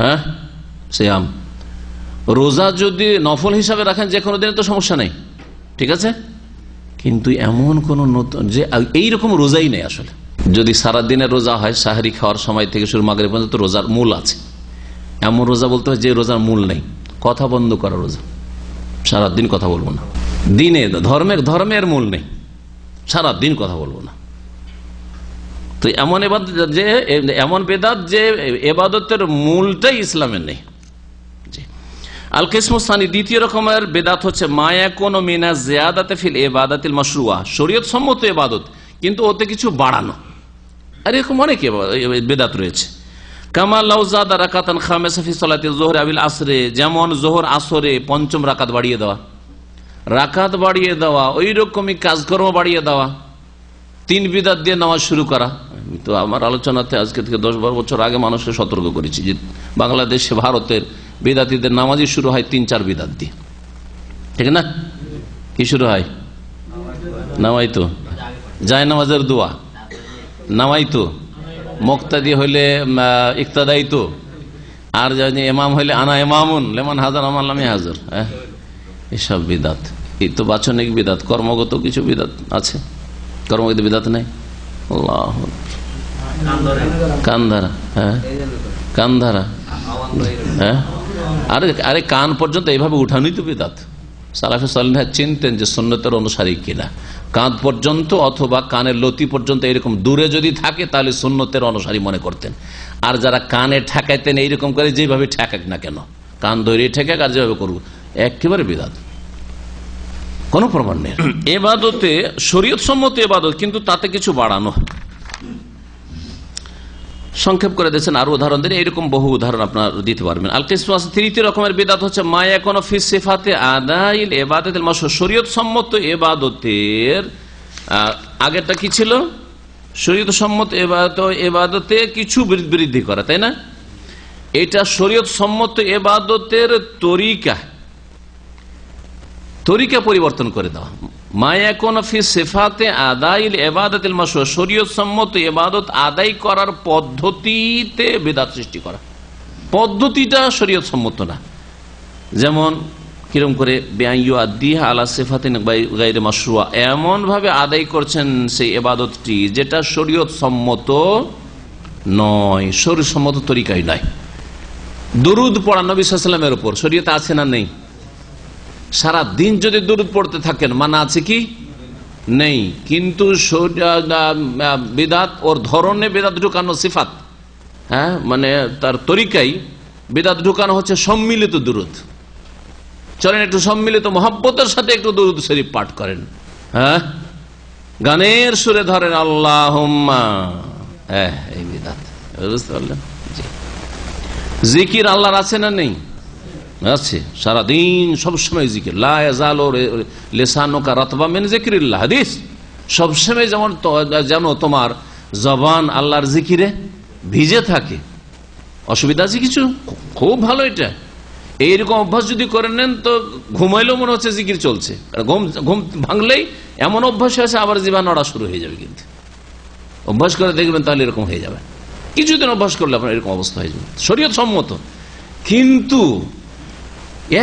হ্যাঁ সিয়াম, রোজা যদি নফল হিসাবে রাখেন যে কোনো দিনে তো সমস্যা নেই, ঠিক আছে, কিন্তু এমন কোন নতুন যে এইরকম রোজাই নেই আসলে। যদি সারাদিনের রোজা হয়, সাহারি খাওয়ার সময় থেকে শুরু মাগরিব পর্যন্ত রোজার মূল আছে, এমন রোজা বলতে হয় যে রোজার মূল নেই, কথা বন্ধ করা রোজা, সারাদিন কথা বলবো না, দিনে ধর্মের মূল নেই, সারাদিন কথা বলবো না। তো এমন বেদাত যে এবাদতের মূলটাই ইসলামের নেই। আল কিসমুসানি, দ্বিতীয় রকমের বেদাত হচ্ছে মায়া কোন মিনা জিয়াদাতে ফিল ইবাদাতিল মাশরুআ, শরীয়ত সম্মত ইবাদত কিন্তু ওতে কিছু বাড়ানো, আর এরকম অনেক বেদাত রয়েছে। কামা লাউ যাদা রাকাতান খামিসা ফি সালাতি যুহর আবিল আসরে, যেমন যোহর আসরে 5ম রাকাত বাড়িয়ে দেওয়া, রাকাত বাড়িয়ে দেওয়া, ওই রকমই কাজকর্ম বাড়িয়ে দেওয়া, 3 বিদাত দিয়ে নামাজ শুরু করা। তো আমার আলোচনাতে আজকে থেকে 10-12 বছর আগে মানুষকে সতর্ক করেছি যে বাংলাদেশে ভারতের বিদাতিদের নামাজই শুরু হয় 3-4 বিদাত দিয়ে, ঠিক না? কি শুরু হয়? নামাইতো, যায় নামাজের দোয়া, নামাইতো, মুক্তাদি হইলে ইক্তাদাইতো, আর জানি ইমাম হইলে আনা ইমামুন লেমান হাজার আমার নামে হাজার। এসব বিদাত, এই তো বাচনিক বিদাত, কর্মগত কিছু বিদাত আছে, কর্মগত বিদাত নাই। আল্লাহ, কান ধরা, হ্যাঁ কান ধরা, হ্যাঁ আরে কান পর্যন্ত এইভাবে উঠানোই তো বিদাত। সালাফে সালেহরা চিনতেন যে সুন্নতের অনুসারী কিনা, কাঁধ পর্যন্ত অথবা কানের লতি পর্যন্ত এরকম দূরে যদি থাকে তাহলে সুন্নতের অনুসারী মনে করতেন। আর যারা কানে ঠেকাইতেন এইরকম করে, যেভাবে ঠেকাক না কেন, কান ধরে ঠেকাক আর যেভাবে করবো, একেবারে বিদাত, কোনো প্রমাণ নেই। এবাদতে শরীয়ত সম্মত এবাদত, কিন্তু তাতে কিছু বাড়ানো। সংক্ষেপ করে দিয়েছেন, আরো উদাহরণ দেন, এরকম বহু উদাহরণ আপনার দিতে পারবেন। আল কিসমুস, তৃতীয় রকমের বিদাত হচ্ছে মায়া কোন ফি সিফাতে আদাইল ইবাদাতিল মাশরুআ, শরীয়ত সম্মত ইবাদতের, আগেরটা কি ছিল? শরীয়ত সম্মত ইবাদতে কিছু বৃদ্ধি করা, তাই না? এটা শরীয়ত সম্মত ইবাদতের তরিকা পরিবর্তন করে দেওয়া। মায়া কোন ফি সিফাতে আদাইল ইবাদাতিল মাশরুআ, শরীয়ত সম্মত ইবাদত আদায় করার পদ্ধতিতে বিদআত সৃষ্টি করা, পদ্ধতিটা শরীয়ত সম্মত না। যেমন কিরকম করে বেআইয়ু আদিহা আলা সিফাতিন গায়রে মাশরুআ, এমন ভাবে আদায় করছেন সেই ইবাদতটি যেটা শরীয়ত সম্মত নয়, শরীয়ত সম্মত তরিকাই নয়। দুরূদ পড়া নবী সাল্লাল্লাহু আলাইহি ওয়াসাল্লামের উপর শরীয়তে আছে না নেই? সারা দিন যদি দুরূদ পড়তে থাকেন, মানা আছে কি? নেই। কিন্তু বিদআত ওর ধরনে বিদআত ঢুকানো, সিফাত, হ্যাঁ মানে তার তরিকাই বিদআত ঢুকানো হচ্ছে সম্মিলিত দুরূদ। চলেন একটু সম্মিলিত মহব্বতের সাথে একটু দুরূদ শরীফ পাঠ করেন, হ্যাঁ গানের সুরে ধরেন আল্লাহুম্মা, এই বিদআত, বুঝতে পারলেন? জিকির আল্লাহর আছে না নেই? আছে, সারাদিন সবসময় জিকির, লা ইয়াজালু লিসানুকা রাতবা মিন যিকরিল্লাহ, হাদিস, সবসময় যেন তোমার জবান আল্লাহর জিকিরে ভিজে থাকে। অসুবিধা আছে কিছু? খুব ভালো। এটা এইরকম অভ্যাস যদি করে নেন তো ঘুমাইলেও মনে হচ্ছে জিকির চলছে, ঘুম ভাঙলেই এমন অভ্যাস হয়েছে আবার জিভা নড়া শুরু হয়ে যাবে। কিন্তু অভ্যাস করে দেখবেন তাহলে এরকম হয়ে যাবে, কিছুদিন অভ্যাস করলে আপনার এরকম অবস্থা হয়ে যাবে। শরীয়ত সম্মত, কিন্তু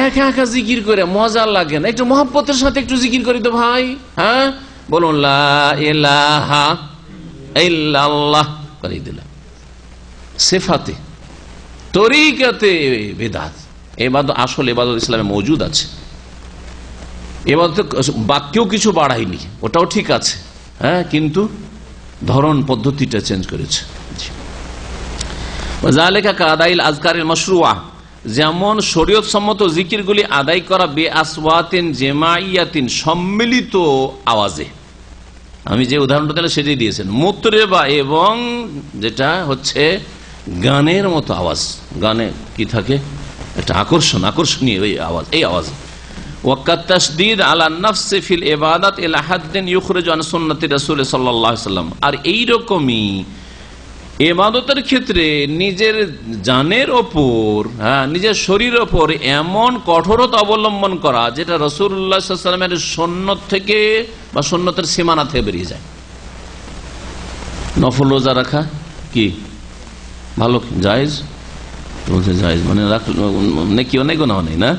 একা একা জিকির করে মজা লাগে না, একটু মহব্বতের সাথে একটু জিকির করি তো ভাই। হ্যাঁ, বলুন লা ইলাহা ইল্লাল্লাহ করে দিলাম। সিফাতে তরিকাতে বিদআত। ইবাদত, আসল ইবাদত ইসলামে মওজুদ আছে। ইবাদত বাক্যেও কিছু বাড়ায়নি, ওটাও ঠিক আছে, হ্যাঁ, কিন্তু ধরন পদ্ধতিটা চেঞ্জ করেছে। ওয়াযালিকা কাদাইল আযকারিল মাশরুআ, যেমন শরীয়ত সম্মত জিকিরগুলি আদায় করা বে আসওয়াতিন জামাইয়াতিন, সম্মিলিত আওয়াজে। আমি যে উদাহরণটা দিলাম সেটাই দিয়েছেন, মুতরেবা, এবং যেটা হচ্ছে গানের মতো আওয়াজ। গানে কি থাকে, একটা আকর্ষণীয় এই আওয়াজ। ওয়াকাত তাশদীদ আলা নাফসি ফিল ইবাদাত ইলা হাদ্দিন ইখরিজু আন সুন্নতি রাসূল সাল্লাল্লাহু আলাইহি ওয়াসাল্লাম। আর এই রকমই ইবাদতের ক্ষেত্রে নিজের জানের ওপর, হ্যাঁ, নিজের শরীরের ওপর এমন কঠোরতা অবলম্বন করা যেটা রাসূলুল্লাহ সাল্লাল্লাহু আলাইহি ওয়াসাল্লামের সুন্নত থেকে বা সুন্নতের সীমানা থেকে বেরিয়ে যায়। নফল রোজা রাখা কি ভালো, জায়েজ? বলছে জায়েজ মানে নেকিও নেই গুনাহ নেই, না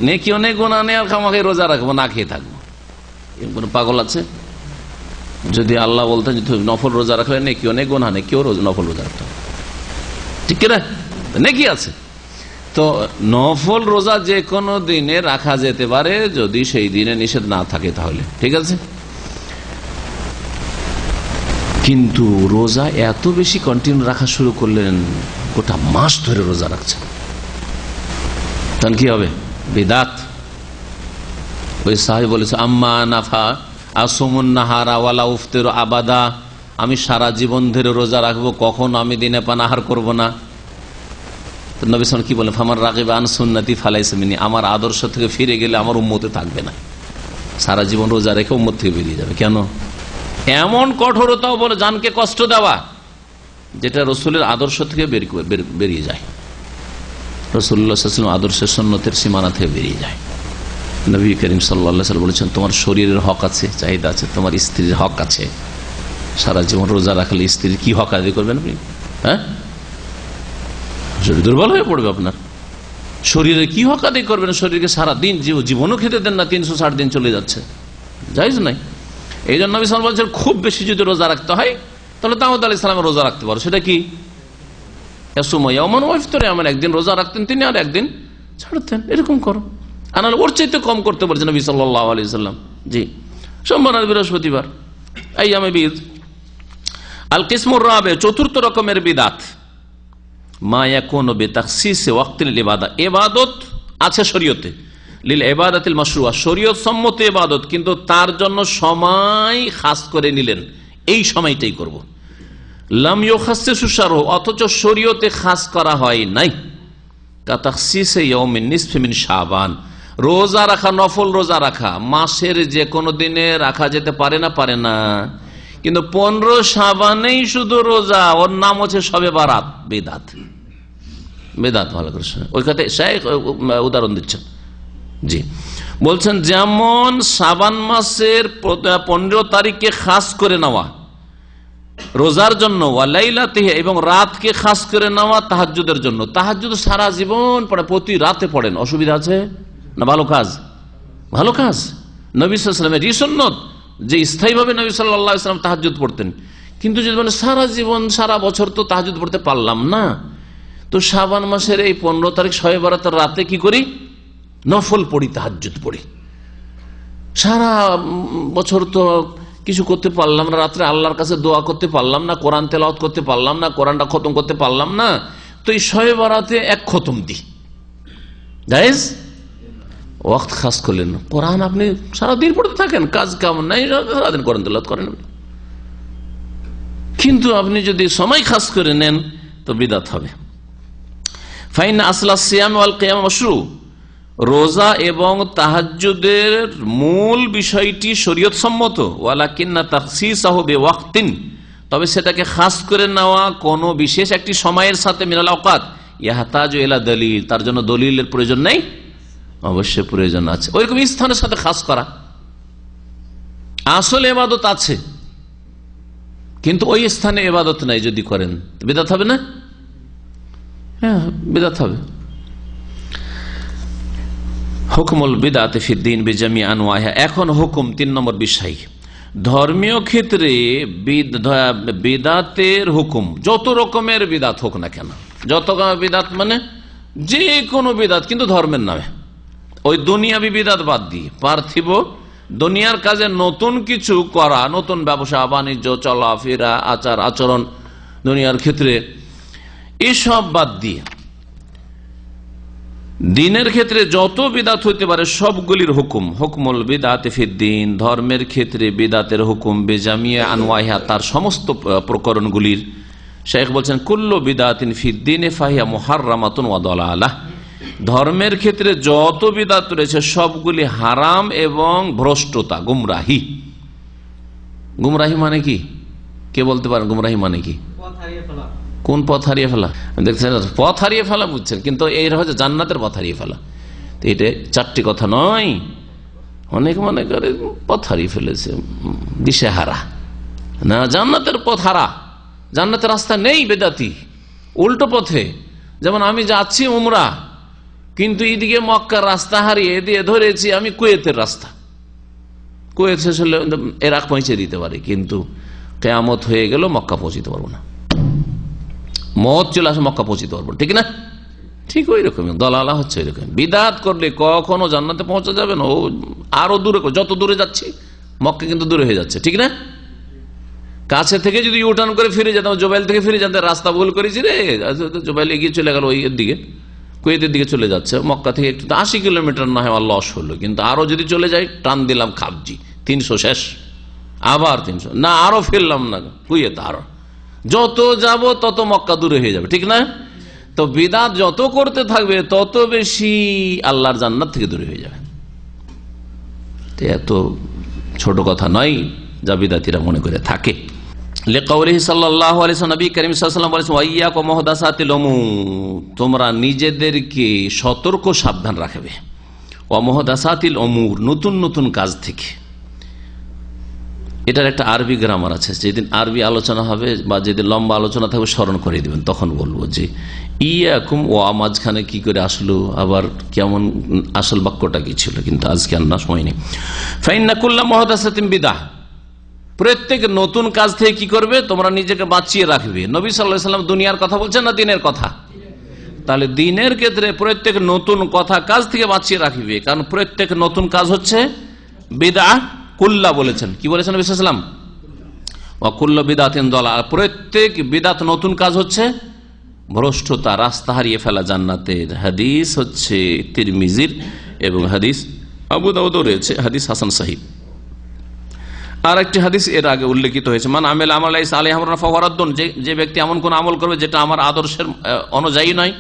নেকিও নেই গুনাহ নেই, আর খামাখে রোজা রাখবো, না খেয়ে থাকবো, এরকম কোনো পাগল আছে? যদি আল্লাহ বলতেন নফল রোজা রাখলে নেকিও নেই গুনাহ নেই, কেউ নফল রোজা রাখতে হবে, ঠিক কিনা? নেকি আছে তো। নফল রোজা যে কোনো দিনে রাখা যেতে পারে যদি সেই দিনে নিষেধ না থাকে, তাহলে ঠিক আছে। কিন্তু রোজা এত বেশি কন্টিনিউ রাখা শুরু করলেন, গোটা মাস ধরে রোজা রাখছেন, তখন কি হবে? বিদাত। ওই সাহাবী বলেছে, আম্মা নাফা আসুমুন নাহারা ওয়ালা উফতিরু আবাদা, আমি সারা জীবন ধরে রোজা রাখবো, কখন আমি দিনে পানাহার করব না। তো নবী সাল্লাল্লাহু আলাইহি ওয়াসাল্লাম কি বলেন? ফামান রাগিবা আন সুন্নতি ফালাইসা মিন্নি, আমার আদর্শ থেকে ফিরে গেলে আমার উম্মতে থাকবে না। সারা জীবন রোজা রেখে উম্মত থেকে বেরিয়ে যাবে। কেন? এমন কঠোরতাও বলে জানকে কষ্ট দেওয়া যেটা রসুলের আদর্শ থেকে বেরিয়ে যায়, রাসূলুল্লাহ সাল্লাল্লাহু আলাইহি ওয়াসাল্লাম আদর্শের সুন্নতের সীমানা থেকে বেরিয়ে যায়। নবী করিম সাল্লাল্লাহু আলাইহি ওয়াসাল্লাম বলেছেন, তোমার শরীরের হক আছে, চাহিদা আছে, তোমার স্ত্রীর হক আছে। সারা জীবন রোজা রাখলে স্ত্রীর কি হক আদায় করবেন আপনি? হ্যাঁ, শরীর দুর্বল হয়ে পড়বে আপনার। শরীরে কি হক আদায় করবেন? শরীরকে সারা দিন জীবনও খেতে দেন না, 360 দিন চলে যাচ্ছে, জায়েজ নাই। এই জন্য নবী সাল্লাল্লাহু আলাইহি ওয়াসাল্লাম খুব বেশি যদি রোজা রাখতে হয় তাহলে দাউদ আলাইহিস সালাম রোজা রাখতে পারো। সেটা কি? একদিন রোজা রাখতেন তিনি, আর একদিন ছাড়তেন, এরকম করো। আর ওর চাইতে কম করতে পারছে নবী সাল্লাল্লাহু আলাইহি ওয়াসাল্লাম। জি, সোমবার আর বৃহস্পতিবার আইয়ামে বিদ। আল কিসমুর রাবে, চতুর্থ রকমের বিদাত, মা ইয়াকুনু বিতাখসিসি ওয়াক্তিল ইবাদা, ইবাদত আছে শরীয়তে, লিল ইবাদাতিল মাশরুআ, শরীয়ত সম্মত ইবাদত, কিন্তু তার জন্য সময় খাস করে নিলেন, এই সময়টাই করব। লাম ইউখাসসিসু শারহু, অথচ শরীয়তে খাস করা হয় নাই। কা তাখসিসে ইয়াউমিন নিসফি মিন শাবান, রোজা রাখা, নফল রোজা রাখা মাসের যে কোনো দিনে রাখা যেতে পারে না, কিন্তু 15 শাবানেই শুধু রোজা, ওর নাম হচ্ছে শবে বারাত। বেদাত, বেদাত। ভালো করে শুনে, ওই কথায় শাইখ উদাহরণ দিচ্ছেন। জি, বলছেন যেমন শাবান মাসের 15 তারিখকে খাস করে নেওয়া রোজার জন্য, ওয়ালাইলাতিহি, এবং রাতকে খাস করে নেওয়া তাহাজ্জুদের জন্য। তাহাজ্জুদ সারা জীবন পড়ে, প্রতি রাতে পড়েন, অসুবিধা আছে না? ভালো কাজ, ভালো কাজ। নবী সাল্লাল্লাহু আলাইহি ওয়াসাল্লামের সুন্নাত যে স্থায়ীভাবে নবী সাল্লাল্লাহু আলাইহি ওয়াসাল্লাম তাহাজ্জুদ পড়তেন। কিন্তু যদি মানে সারা জীবন সারা বছর তো তাহাজ্জুদ পড়তে পারলাম না, তো শাবান মাসের এই 15 তারিখ শবে বরাতের রাতে কি করি? নফল পড়ি, তাহাজ্জুদ পড়ি। সারা বছর তো কিছু করতে পারলাম না, রাত্রে আল্লাহর কাছে দোয়া করতে পারলাম না, কোরআন তেলাওয়াত করতে পারলাম না, কোরআনটা খতম করতে পারলাম না, তো এই শবে বরাতে এক খতম দিই, জায়েজ? ওয়াক্ত খাস করলেন। কোরআন আপনি সারাদিন পড়তে থাকেন, কাজ কাম নাই, সারাদিন কোরআন তেলাওয়াত করেন, কিন্তু আপনি যদি সময় খাস করে নেন তো বিদাত হবে। ফাইন আসলা সিয়াম ওয়াল কিয়াম মাশরু, রোজা এবং তাহাজ্জুদের মূল বিষয়টি শরীয়ত সম্মত। ওয়ালাকিন্না তাখসিসাহু বিওয়াক্তিন, তবে সেটাকে খাস করে নেওয়া কোন বিশেষ একটি সময়ের সাথে মিনাল আওকাত ইয়াহতাজু ইলা দলিল, তার জন্য দলিলের প্রয়োজন নেই, অবশ্যই প্রয়োজন আছে। ওইরকম স্থানের সাথে খাস করা, আসলে ইবাদত আছে কিন্তু ওই স্থানে ইবাদত নাই, যদি করেন বিদআত হবে না? হ্যাঁ, বিদআত হবে। হুকমুল বিদআতি ফিদ্দীন বিজামি আনওয়াহা। এখন হুকুম 3 নম্বর বিষয়, ধর্মীয় ক্ষেত্রে বিদাতের হুকুম, যত রকমের বিদাত হোক না কেন, যত বিদাত মানে যে কোনো বিদাত, কিন্তু ধর্মের নামে, ওই দুনিয়াবি বিদাত বাদ দিয়ে পার্থিব দুনিয়ার কাজে নতুন কিছু করা, নতুন ব্যবসা বাণিজ্য, চলাফেরা, আচার আচরণ দুনিয়ার ক্ষেত্রে, এসব বাদ দিয়ে দিনের ক্ষেত্রে যত বিদাত হইতে পারে সবগুলির হুকুম হুকমুল বিদআতি ফিদ্দীন, ধর্মের ক্ষেত্রে বিদাতের হুকুম বেজামিয়া আনওয়াহা, তার সমস্ত প্রকরণগুলির। শেখ বলছেন কুল্লু বিদআতিন ফিদ্দীনে ফাহিয়া মুহাররামাতুন ওয়া দালালাহ, ধর্মের ক্ষেত্রে যত বিদাত রয়েছে সবগুলি হারাম এবং ভ্রষ্টতা, গুমরাহি। গুমরাহি মানে কি, কে বলতে পারেন গুমরাহি মানে কি? কোন পথ হারিয়ে ফেলা? দেখছেন, পথ হারিয়ে ফেলা বুঝছেন, কিন্তু এই হচ্ছে জান্নাতের পথ হারিয়ে ফেলা। তো এটা 4টি কথা নয়, অনেক মনে করে পথ হারিয়ে ফেলেছে, দিশেহারা না, জান্নাতের পথ হারা, জান্নাতের রাস্তা নেই বেদাতি, উল্টো পথে। যেমন আমি যাচ্ছি উমরা, কিন্তু এদিকে মক্কার রাস্তা হারিয়ে দিয়ে ধরেছি আমি কুয়েতের রাস্তা। কুয়েত শেষ হলে ইরাক পৌঁছে দিতে পারে, কিন্তু কিয়ামত হয়ে গেল মক্কা পৌঁছিতে পারবো না, মত চলে আসে মক্কা পৌঁছিতে পারবো, ঠিক না? ঠিক ওই রকম দলালা হচ্ছে ওই রকম। বিদাত করলে কখনো জান্নাতে পৌঁছা যাবে না, ও আরো দূরে, যত দূরে যাচ্ছি মক্কা কিন্তু দূরে হয়ে যাচ্ছে, ঠিক না? কাছে থেকে যদি ইউটার্ন করে ফিরে যেতাম, জোবাইল থেকে ফিরে যেতাম, রাস্তা ভুল করেছি রে, জোবাইল এগিয়ে চলে গেল ওই দিকে, কুয়েতের দিকে চলে যাচ্ছে, মক্কা থেকে একটু 80 কিলোমিটার না হয় আমার লস হলো, কিন্তু আরো যদি চলে যাই টান দিলাম খাবজি 300 শেষ, আবার 300 না, আরো ফেললাম না কুয়েত, আরো যত যাব তত মক্কা দূরে হয়ে যাবে, ঠিক না? তো বিদাত যত করতে থাকবে তত বেশি আল্লাহর জান্নাত থেকে দূরে হয়ে যাবে। এত ছোট কথা নয় যা বিদাতিরা মনে করে থাকে। লিকাউলিহি সাল্লাল্লাহু আলাইহি ওয়াসাল্লাম, নবী করিম সাল্লাল্লাহু আলাইহি ওয়াসাল্লাম বলেছেন, ওয়াইয়াকুম মুহদাসাতিল উমুর, তোমরা নিজেদেরকে সতর্ক সাবধান রাখবে, ওয়া মুহদাসাতিল উমুর, নতুন নতুন কাজ থেকে। এটার একটা আরবি গ্রামার আছে, যেদিন আরবি আলোচনা হবে বা যেদিন লম্বা আলোচনা থাকবে স্মরণ করে দিবেন, তখন বলবো যে ইয়াকুম ওয়া মাঝখানে কি করে আসলো, আবার কেমন আসল বাক্যটা কি ছিল, কিন্তু আজকে আর না, সময় নেই। ফাইন্না কুল্লা মুহদাসাতিন বিদআহ, প্রত্যেক নতুন কাজ থেকে কি করবে, তোমরা নিজেকে বাঁচিয়ে রাখবে। নবী সাল্লাল্লাহু আলাইহি ওয়াসাল্লাম দুনিয়ার কথা বলছেন না দিনের কথা? তাহলে দিনের ক্ষেত্রে প্রত্যেক নতুন কথা কাজ থেকে বাঁচিয়ে রাখবে, কারণ প্রত্যেক নতুন কাজ হচ্ছে বিদআহ। কুল্লা বলেছেন, কি বলেছেন নবী সাল্লাল্লাহু আলাইহি ওয়াসাল্লাম? ওয়া কুল্লু বিদআতিন দালালা, প্রত্যেক বিদআত নতুন কাজ হচ্ছে ভ্রষ্টতা, রাস্তা হারিয়ে ফেলা জান্নাতের। হাদিস হচ্ছে তিরমিজির এবং হাদিস আবু দাউদও রয়েছে, হাদিস হাসান সহিহ। আর একটি হাদিস এর আগে উল্লেখিত হয়েছে, মান আমিলা আমালান লাইসা আলাইহি আমরুনা ফাহুয়া রাদ্দুন, যে ব্যক্তি এমন কোন আমল করবে যেটা আমার আদর্শের অনুযায়ী নয়,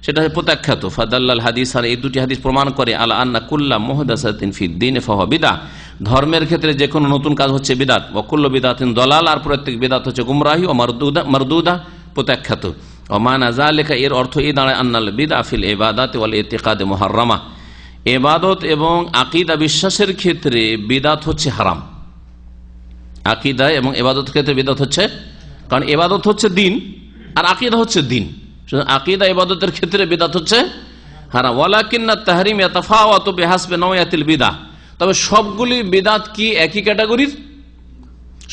সেটা প্রত্যাখ্যাত। ফাদাল্লাল হাদিস, আর এই দুটি হাদিস প্রমাণ করে আলা আন্না কুল্লা মুহদাসাতিন ফিদ্দীন ফাহুয়া বিদআহ, ধর্মের ক্ষেত্রে যে কোনো নতুন কাজ হচ্ছে বিদআত। ওয়া কুল্লু বিদআতিন দালাল, আর প্রত্যেক বিদআত হচ্ছে গুমরাহি ও মারদুদা, প্রত্যাখ্যাত। ওয়া মানা যালিকা, এর অর্থ এই দাঁড়ায় আন্নাল বিদআ ফিল ইবাদাতি ওয়াল ইতিকাদ মুহাররামা, ইবাদত এবং আকীদা বিশ্বাসের ক্ষেত্রে বিদআত হচ্ছে হারাম। আকীদা এবং ইবাদতের ক্ষেত্রে বিদআত হচ্ছে, কারণ ইবাদত হচ্ছে দিন আর আকীদা হচ্ছে দিন, আকীদা ইবাদতের ক্ষেত্রে বিদআত হচ্ছে হারাম। ওয়ালাকিন্নাত তাহরিম ইয়াতাফাওয়াতু বিহাসবি নওয়ায়াতিল বিদআহ, তবে সবগুলি বিদআত কি একই ক্যাটাগরির?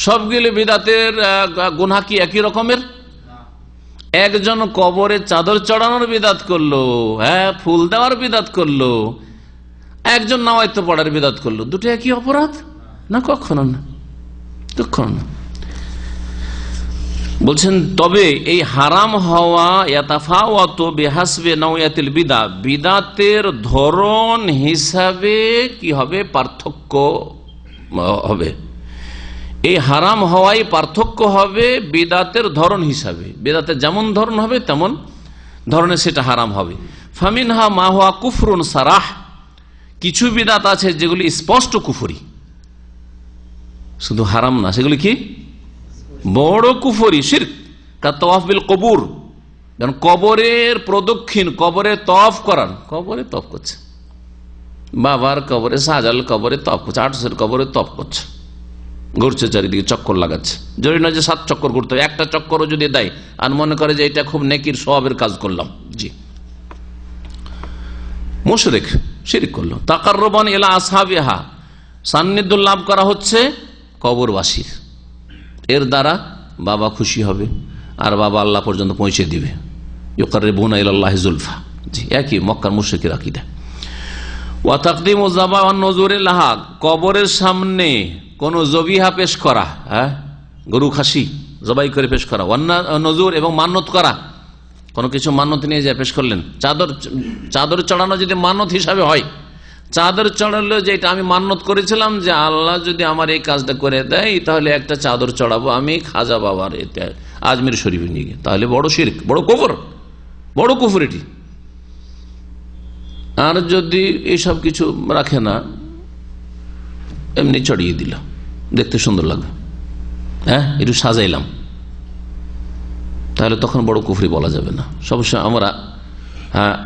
সবগুলি বিদআতের গুনাহ কি একই রকমের? একজন কবরে চাদর চড়ানোর বিদআত করলো, হ্যাঁ, ফুল দেওয়ার বিদআত করলো, একজন নামাজ পড়ার বিদআত করলো, দুটো একই অপরাধ না? কখনো না, কখনো না। বলছেন তবে এই হারাম হওয়া ইয়াতাফাওয়াতু বিহাসবি নওয়ায়াতিল বিদআহ, বিদআতের ধরন হিসাবে কি হবে? পার্থক্য হবে। এই হারাম হওয়াই পার্থক্য হবে বিদআতের ধরন হিসাবে, বিদআতের যেমন ধরন হবে তেমন ধরনের সেটা হারাম হবে। ফামিনহা মা হুয়া কুফরুন সারাহ, কিছু বিদআত আছে যেগুলি স্পষ্ট কুফরি, শুধু হারাম না, সেগুলি কি বড় কুফরি, শিরক। কা তাওয়াফ বিল কবুর, কারণ কবরের প্রদক্ষিণ, কবরে তওয়াফ করান, কবরে তওয়াফ করছে, বাবার কবরে, শাহজালাল কবরে তওয়াফ করছে, 800 কবরে তওয়াফ করছে, ঘুরছে চারিদিকে, চক্কর লাগাচ্ছে। জরুরি নয় যে 7 চক্কর ঘুরতে হবে, একটা চক্করও যদি দেয় আর মনে করে যে এটা খুব নেকির সওয়াবের কাজ করলাম, জি মুশরিক। শিরক করলো। তাকাররুবান ইলা আসহাবিহা, সান্নিধ্য লাভ করা হচ্ছে কবরবাসীর, এর দ্বারা বাবা খুশি হবে আর বাবা আল্লাহ পর্যন্ত পৌঁছে দিবে। ইউকাররিবুনা ইলাল্লাহি যুলফা, জি একই মক্কার মুশরিকের আকীদা। ওয়া তাকদিমু যাবা ওয়ান নুজুরি লাহা, কবরের সামনে কোন জবিহা পেশ করা, গরু খাসি জবাই করে পেশ করা, ওয়ান নুজুর এবং মান্নত করা, কোনো কিছু মান্নত নিয়ে যায় পেশ করলেন। চাদর চড়ানো যদি মান্নত হিসাবে হয়, চাদর চড়ালো যে এটা আমি মান্নত করেছিলাম যে আল্লাহ যদি আমার এই কাজটা করে দেয় তাহলে একটা চাদর চড়াবো আমি খাজা বাবার এটা আজমির শরীফে নিয়ে গিয়ে, তাহলে বড় শিরক, বড় কুফর এটি। আর যদি এইসব কিছু রাখে না, এমনি চড়িয়ে দিল, দেখতে সুন্দর লাগবে, একটু সাজাইলাম, তাহলে তখন বড় কুফরি বলা যাবে না। সবসময় আমরা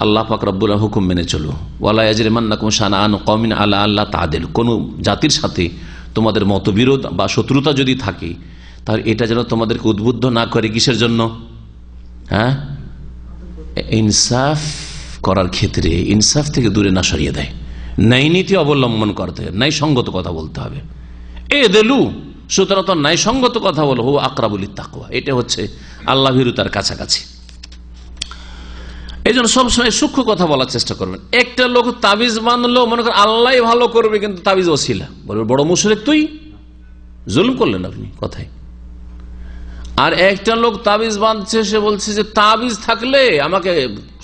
আল্লাহ পাক রব্বুল হুকুম মেনে চলো। ওয়ালা ইয়াজরিমান্নাকুম শানাআন কওমিন আলা আল্লা তা'দিলু, কোন জাতির সাথে তোমাদের মতবিরোধ বা শত্রুতা যদি থাকে তাহলে এটা যেন তোমাদেরকে উদ্বুদ্ধ না করে কিসের জন্য, ইনসাফ করার ক্ষেত্রে ইনসাফ থেকে দূরে না সরিয়ে দেয়, ন্যায় নীতি অবলম্বন করতে হবে, ন্যায় সঙ্গত কথা বলতে হবে। সুতরাং তো ন্যায় সঙ্গত কথা বলো, হু আকরাবুল লিত্তাকওয়া, এটা হচ্ছে আল্লাহ ভীরুতার কাছাকাছি। এই জন্য সবসময় সূক্ষ্ম কথা বলার চেষ্টা করবেন। একটা লোক তাবিজ বাঁধলো, মনে করেন আল্লাহ ভালো করবে, কিন্তু তাবিজ ওসিলা, বলবে বড় মুশরিক, তুই জুলুম করলেন আপনি কথায়। আর একটা লোক তাবিজ বাঁধছে, সে বলছে যে তাবিজ থাকলে আমাকে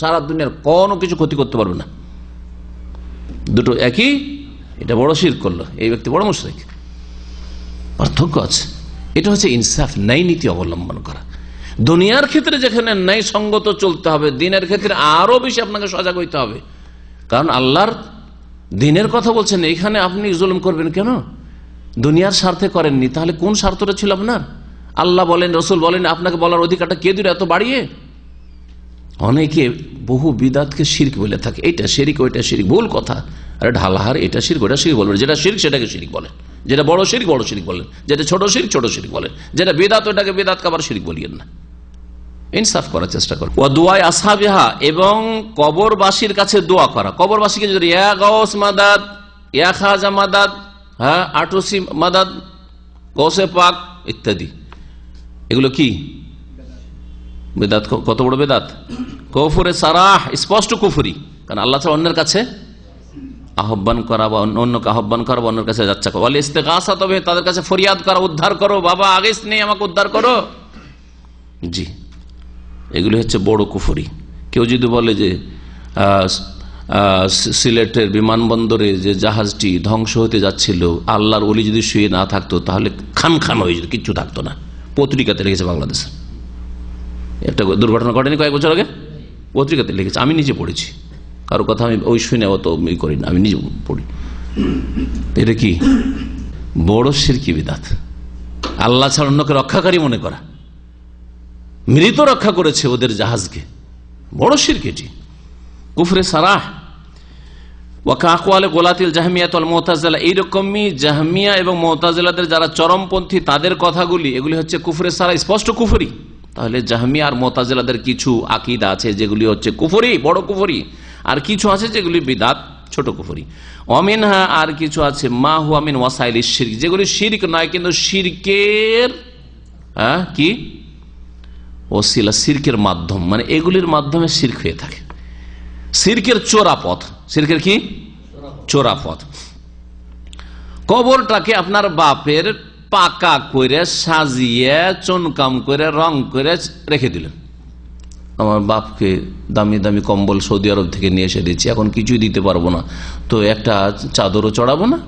সারা দুনিয়ার কোনো কিছু ক্ষতি করতে পারবে না, দুটো একই, এটা বড় শিরক করলো, এই ব্যক্তি বড় মুশরিক। পার্থক্য আছে। এটা হচ্ছে ইনসাফ, ন্যায় নীতি অবলম্বন করা। দুনিয়ার ক্ষেত্রে যেখানে ন্যায় সঙ্গত চলতে হবে, দিনের ক্ষেত্রে আরো বেশি আপনাকে সজাগ হইতে হবে, কারণ আল্লাহর দিনের কথা বলছেন। এখানে আপনি জুলুম করবেন কেন? দুনিয়ার স্বার্থে করেননি, তাহলে কোন স্বার্থটা ছিল আপনার? আল্লাহ বলেন, রসুল বলেন, আপনাকে বলার অধিকারটা কে দিল এত বাড়িয়ে? অনেকে বহু বিদাতকে শিরক বলে থাকে, এইটা শিরক ওইটা শিরক, ভুল কথা। আরে ঢালাহার, এটা শিরক ওইটা শিরক বলবেন, যেটা শিরক সেটাকে শিরক বলেন, যেটা বড় শিরক বড় শিরক বলেন, যেটা ছোট শিরক বলেন, যেটা বেদাত ওইটাকে বেদাত কাবার শিরক বলিয়েন না। ইনসাফ করার চেষ্টা করো। ওয়া দুআ আসহাবিহা, এবং কবরবাসীর কাছে দোয়া করা। কবরবাসীকে যদি ইয়া গাউস মাদাদ, ইয়া খাজা মাদাদ, আটুসি মাদাদ, গৌসে পাক ইত্যাদি, এগুলো কি বেদাত? কত বড় বেদাত! কুফরে সারাহ, স্পষ্ট কুফরি। কারণ আল্লাহ ছাড়া অন্যের কাছে আহ্বান করা বা অন্যকে আহ্বান করা বা অন্যের কাছে যাচ্ছে, ইস্তেগাসা, তবে তাদের কাছে ফরিয়াদ করা, উদ্ধার করো, বাবা আগেস নেই, আমাকে উদ্ধার করো। জি, এগুলি হচ্ছে বড় কুফরি। কেউ যদি বলে যে সিলেটের বিমানবন্দরে যে জাহাজটি ধ্বংস হতে যাচ্ছিল, আল্লাহর ওলি যদি শুয়ে না থাকতো তাহলে খান খান হয়ে যেত, কিচ্ছু থাকতো না। পত্রিকাতে লিখেছে বাংলাদেশে, একটা দুর্ঘটনা ঘটেনি কয়েক বছর আগে, পত্রিকাতে লিখেছে, আমি নিজে পড়েছি। কারো কথা আমি ওই শুনে অত করি না, আমি নিজে পড়ি। এটা কি বড় শিরকি বিদাত। আল্লাহ ছাড়া অন্যকে রক্ষাকারী মনে করা, মৃত রক্ষা করেছে ওদের জাহাজকে, বড় শিরক এটি, কুফরে সারাহ। এইরকমই জাহমিয়া এবং মুতাজিলাদের যারা চরমপন্থী তাদের কথাগুলি, এগুলি হচ্ছে কুফরে সারা, স্পষ্ট কুফরি। তাহলে জাহমিয়া আর মুতাজিলাদের কিছু আকীদা আছে যেগুলি হচ্ছে কুফরি, বড় কুফরি, আর কিছু আছে যেগুলি বিদাত, ছোট কুফরি। অমিনহা, আর কিছু আছে মা হুয়া মিন ওয়াসাইলিশ শিরক, যেগুলি শিরক নয় কিন্তু শিরকের কি ওসিলা, শিরকের মাধ্যম, মানে এগুলির মাধ্যমে শিরক হয়ে থাকে। শিরকের চোরা পথ, শিরকের কি চোরা পথ। কবরটাকে আপনার বাপের পাকা করে সাজিয়ে চুনকাম করে রং করে রেখে দিলেন। আমার বাপকে দামি দামি কম্বল সৌদি আরব থেকে নিয়ে এসে দিচ্ছি, এখন কিছুই দিতে পারবো না, তো একটা চাদরও চড়াবো না,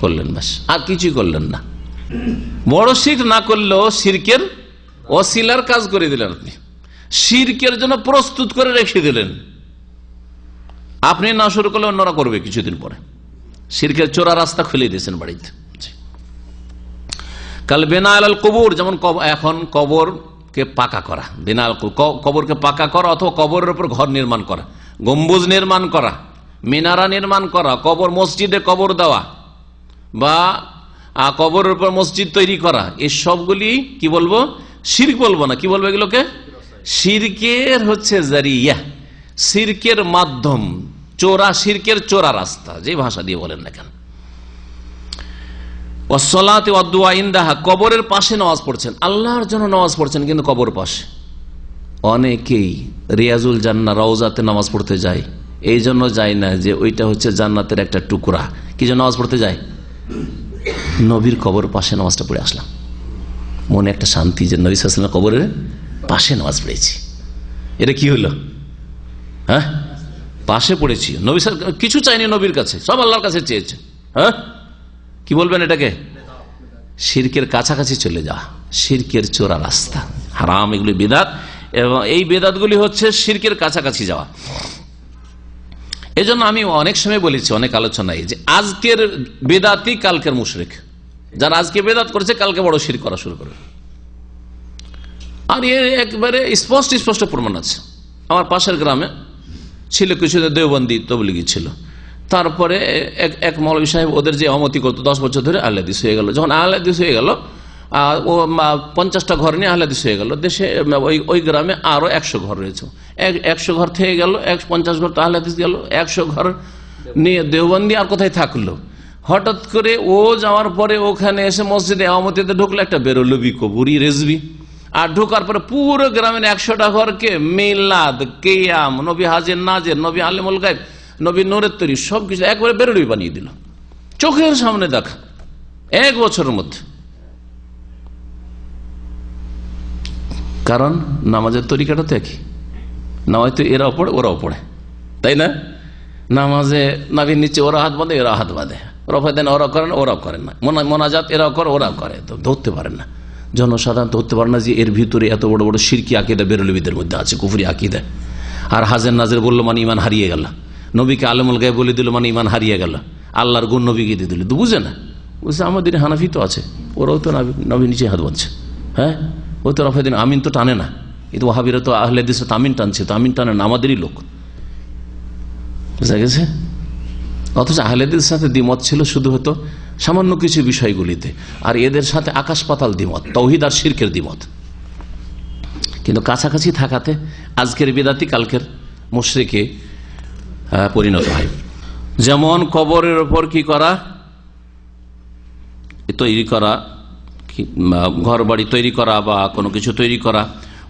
করলেন ব্যাস, আর কিছুই করলেন না। বড় শিরক না করলেও শিরকের ওসিলার কাজ করে দিলেন আপনি, শিরকের জন্য প্রস্তুত করে রেখে দিলেন। আপনি না শুরু করলে অন্যরা করবে কিছুদিন পরে, শিরকের চোরা রাস্তা খুলে দিয়েছেন বাড়িতে। কাল বিনা আলাল কবর, যেমন এখন কবরকে পাকা করা, বিনা আল কবরকে পাকা করা, অথবা কবরের উপর ঘর নির্মাণ করা, গম্বুজ নির্মাণ করা, মিনারা নির্মাণ করা, কবর মসজিদে কবর দেওয়া, বা কবরের উপর মসজিদ তৈরি করা, এই সবগুলি কি বলবো? শিরক বলবো না, কি বলবো এগুলোকে? শিরকের হচ্ছে জারিয়া, শিরকের মাধ্যম। চোরা, শিরকের চোরা রাস্তা, যে ভাষা দিয়ে বলেন না কেন। ওয়াসসালাতি ওয়াদ-দুআ ইনদাহা, কবরের পাশে নামাজ পড়ছেন, আল্লাহর জন্য নামাজ পড়ছেন, কিন্তু কবর পাশে। অনেকেই রিয়াজুল জান্নাহ, রওজাতে নামাজ পড়তে যায়, এই জন্য যায় না যে ওইটা হচ্ছে জান্নাতের একটা টুকরা। কি জন্য নামাজ পড়তে যায়? নবীর কবর পাশে নামাজটা পড়ে আসলাম, মনে একটা শান্তি যে নবী সাল্লাল্লাহু আলাইহি ওয়াসাল্লাম কবরের পাশে নামাজ পড়েছি। এটা কি হলো? হ্যাঁ, পাশে পড়েছি, নবী কিছু চাইনি নবীর কাছে, সব আল্লাহর কাছে চেয়েছে। হ্যাঁ, কি বলবেন এটাকে? শিরকের কাছাকাছি চলে যাওয়া, শিরকের চোরা রাস্তা, হারাম, এগুলি বিদাত, এবং এই বেদাতগুলি হচ্ছে শিরকের কাছাকাছি যাওয়া। এজন্য আমি অনেক সময় বলেছি, অনেক আলোচনায়, যে আজকের বেদাতি কালকের মুশরিক। যারা আজকে বেদাত করেছে কালকে বড় শিরক করা শুরু করবে। আর এর একবারে স্পষ্ট স্পষ্ট প্রমাণ আছে। আমার পাশের গ্রামে ছিল কিছু দেওবন্দি তবলিগি ছিল, তারপরে এক মৌলভী সাহেব ওদের যে ইমামতি করতো 10 বছর ধরে আহলে হাদিস হয়ে গেল। যখন আহলে হাদিস হয়ে গেল, ও 50টা ঘর নিয়ে আহলে হাদিস হয়ে গেল। দেশে ওই গ্রামে আরো 100 ঘর রয়েছে, 100 ঘর থেকে গেল, 50 ঘর তো আহলে হাদিস গেল, 100 ঘর নিয়ে দেওবন্দি আর কোথায় থাকলো। হঠাৎ করে ও যাওয়ার পরে ওখানে এসে মসজিদে ইমামতিতে ঢুকলো একটা বেরলবি কবুরি রেজবি, আর ঢোকার পরে পুরো গ্রামের 100টা ঘরকে মিলাদ, কিয়াম, নবী হাজির নাজির, নবী আলিমুল গায়ব, নবী নূরের তৈরি, সবকিছু একবারে বেরলবি বানিয়ে দিল, চোখের সামনে দেখা, 1 বছরের মধ্যে। কারণ নামাজের তরিকাটা তো একই, নামাজ তো এরাও পড়ে ওরাও পড়ে, তাই না? নামাজে নাভির নিচে ওরা হাত বাঁধে, এরা হাত বাঁধে, রফা দেন ওরা করেন, ওরাও করেন না, মোনাজাত এরাও করে, ওরাও করে, তো ধরতে পারেন না, জনসাধারণ ধরতে পারে না যে এর ভিতরে এত বড় বড় শিরকি আকীদা বেরলবিদের মধ্যে আছে, কুফরি আকীদা। আর হাজের নাজের বললো মানে ইমান হারিয়ে গেল, নবীকে আলেমুল গায়ব বলে দিল মানে ইমান হারিয়ে গেল, আল্লাহর গুণ নবীকে দিয়ে দিল, তো বুঝে না, বুঝছে আমাদের হানাফি তো আছে, ওরাও তো নবী নিচে হাত বাঁধছে। হ্যাঁ, ও তো রফা দিন আমিন তো টানে না, এই তো ওয়াহাবিরা তো আহলে হাদিস তো আমিন টানছে, তো আমিন টানে না, আমাদেরই লোক, বুঝা গেছে? অথচ আহলে হাদিসের সাথে দ্বিমত ছিল শুধু হতো সামান্য কিছু বিষয়গুলিতে, আর এদের সাথে আকাশ পাতাল দ্বিমত, তাওহীদ আর শিরকের দ্বিমত। কিন্তু কাছাকাছি থাকাতে আজকের বিদাতি কালকের মুশরিকে পরিণত হয়। যেমন কবরের ওপর কি করা, তৈরি করা, ঘর বাড়ি তৈরি করা বা কোনো কিছু তৈরি করা,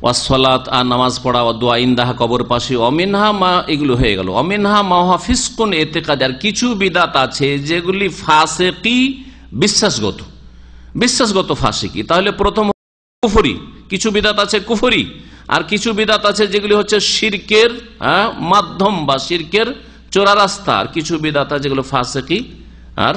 ওয়াসসালাত আর নামাজ পড়া, ওয়াদ-দুআ ইনদাহা কবর পাশে, অমিনহা মা, এগুলো হয়ে গেল। অমিনহা মা হুয়া ফিসকুন ইতিকাদি, আর কিছু বিদাত আছে যেগুলি ফাসিকি, বিশ্বাসগত ফাসিকি। তাহলে প্রথম কুফরি, কিছু বিদাত আছে কুফরি, আর কিছু বিদাত আছে যেগুলি হচ্ছে শিরকের মাধ্যম বা শিরকের চোরা রাস্তা, আর কিছু বিদাত আছে যেগুলো ফাসিকি আর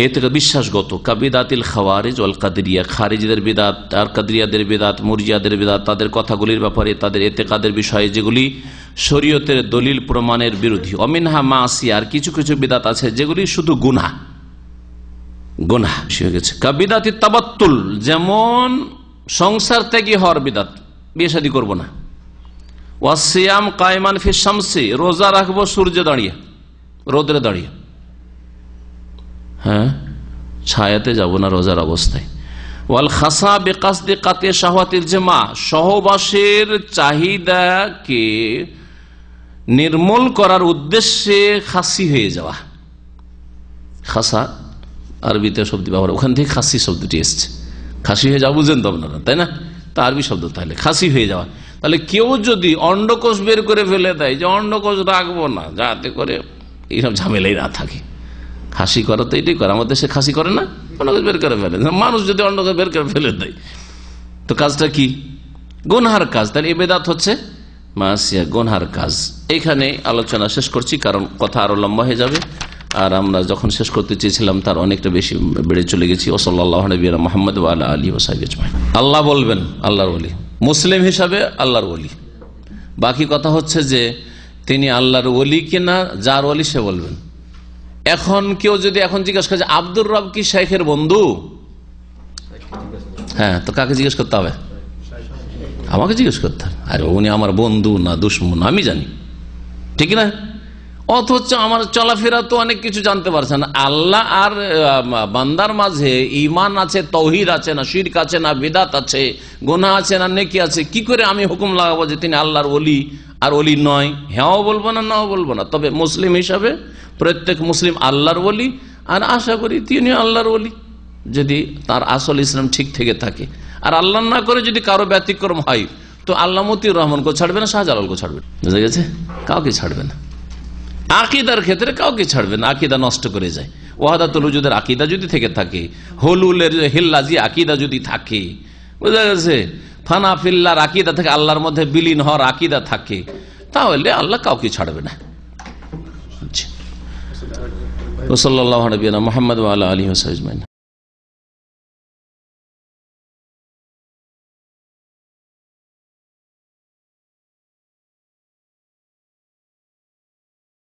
এতে বিশ্বাসগত। কাবিদাতিল খাওয়ারিজ ওয়াল কাদরিয়া, খারিজদের বিদাত আর কাদরিয়াদের বিদাত, মুরজিয়াদের বিদাত, তাদের কথাগুলির ব্যাপারে, তাদের এতেকাদের বিষয়ে যেগুলি শরীয়তের দলিল প্রমাণের বিরোধী। অমিনহা মাসিয়া, আর কিছু কিছু বিদাত আছে যেগুলি শুধু গুনাহ হয়ে গেছে। কাবিদাতি তাবাত্তুল, যেমন সংসার ত্যাগী হওয়ার বিদাত, বিয়ে শাদী করবো না। ওয়াসিয়াম কায়মান ফি শামসি, রোজা রাখবো সূর্যে দাঁড়িয়ে, রোদরে দাঁড়িয়ে, হ্যাঁ, ছায়াতে যাব না রোজার অবস্থায়। ওয়াল খাসা বিকাসদি কাতে শাহওয়াতিল জামা, সহবাসের চাহিদাকে নির্মূল করার উদ্দেশ্যে খাসি হয়ে যাওয়া। খাসা আরবিতে শব্দ ব্যবহার, ওখান থেকে খাসি শব্দটি এসছে, খাসি হয়ে যাওয়া বুঝেন তো আপনারা, তাই না? তা আরবি শব্দ, তাহলে খাসি হয়ে যাওয়া। তাহলে কেউ যদি অন্ডকোষ বের করে ফেলে দেয় যে অন্ডকোষ রাখবো না, যাতে করে এইসব ঝামেলাই না থাকে, খাসি করো তো এটাই করে, আমাদের দেশে খাসি করে না, অন্ডকোষ বের করে ফেলে। মানুষ যদি অন্ডকোষ বের করে ফেলে দেয় তো কাজটা কি? গুনহার কাজ। তাহলে এই বেদাত হচ্ছে মাসিয়া, গুনহার কাজ। এইখানে আলোচনা শেষ করছি, কারণ কথা আরো লম্বা হয়ে যাবে, আর আমরা যখন শেষ করতে চেয়েছিলাম তার অনেকটা বেশি বেড়ে চলে গেছি। ও সাল্লাল্লাহু নবিয়্যিনা মুহাম্মদ ওয়া আলা আলিহি ওয়া সাহবিহি আজমাইন। আল্লাহ বলবেন আল্লাহর ওলি, মুসলিম হিসাবে আল্লাহর ওলি। বাকি কথা হচ্ছে যে তিনি আল্লাহর ওলি কিনা, যার ওলি সে বলবেন। এখন কেউ যদি এখন জিজ্ঞেস করে আব্দুর রব কি শেখের বন্ধু, হ্যাঁ, তো কাকে জিজ্ঞেস করতে হবে? আমাকে জিজ্ঞেস করতে হবে। আরে উনি আমার বন্ধু না দুশমন আমি জানি, ঠিক না? অথচ আমার চলাফেরা তো অনেক কিছু জানতে পারছে না। আল্লাহ আর বান্দার মাঝে ঈমান আছে, তাওহীদ আছে না, শিরক আছে না, বিদআত আছে, গুনাহ আছে না, নেকি আছে, কি করে আমি হুকুম লাগাবো যে তিনি আল্লাহর ওলি আর ওলি নয়? হ্যাঁও বলবো না, নাও বলবো না। তবে মুসলিম হিসাবে প্রত্যেক মুসলিম আল্লাহর ওলি, আর আশা করি তিনি আল্লাহর ওলি, যদি তার আসল ইসলাম ঠিক থেকে থাকে। আর আল্লাহ না করে যদি কারো ব্যতিক্রম হয়, তো আল্লাহ মতিউর রহমানকে ছাড়বে না, শাহজালালকে ছাড়বে, বুঝা গেছে? কাউকে ছাড়বে না। আকিদার ক্ষেত্রে কাউকে ছাড়বে না, আকিদা নষ্ট করে যায়। ওয়াহদাতুল ওজুদের আকিদা যদি থেকে থাকে, হলুলের হিল্লাজি আকিদা যদি থাকে, বুঝা গেছে, ফানা ফিল্লার আকিদা থেকে আল্লাহর মধ্যে বিলীন হওয়ার আকিদা থাকে, তাহলে আল্লাহ কাউকে ছাড়বে না। সাল্লাল্লাহু আলাইহি ওয়া সাল্লাম মুহাম্মদ ওয়া আলা আলিহি ওয়া সাহবিহি।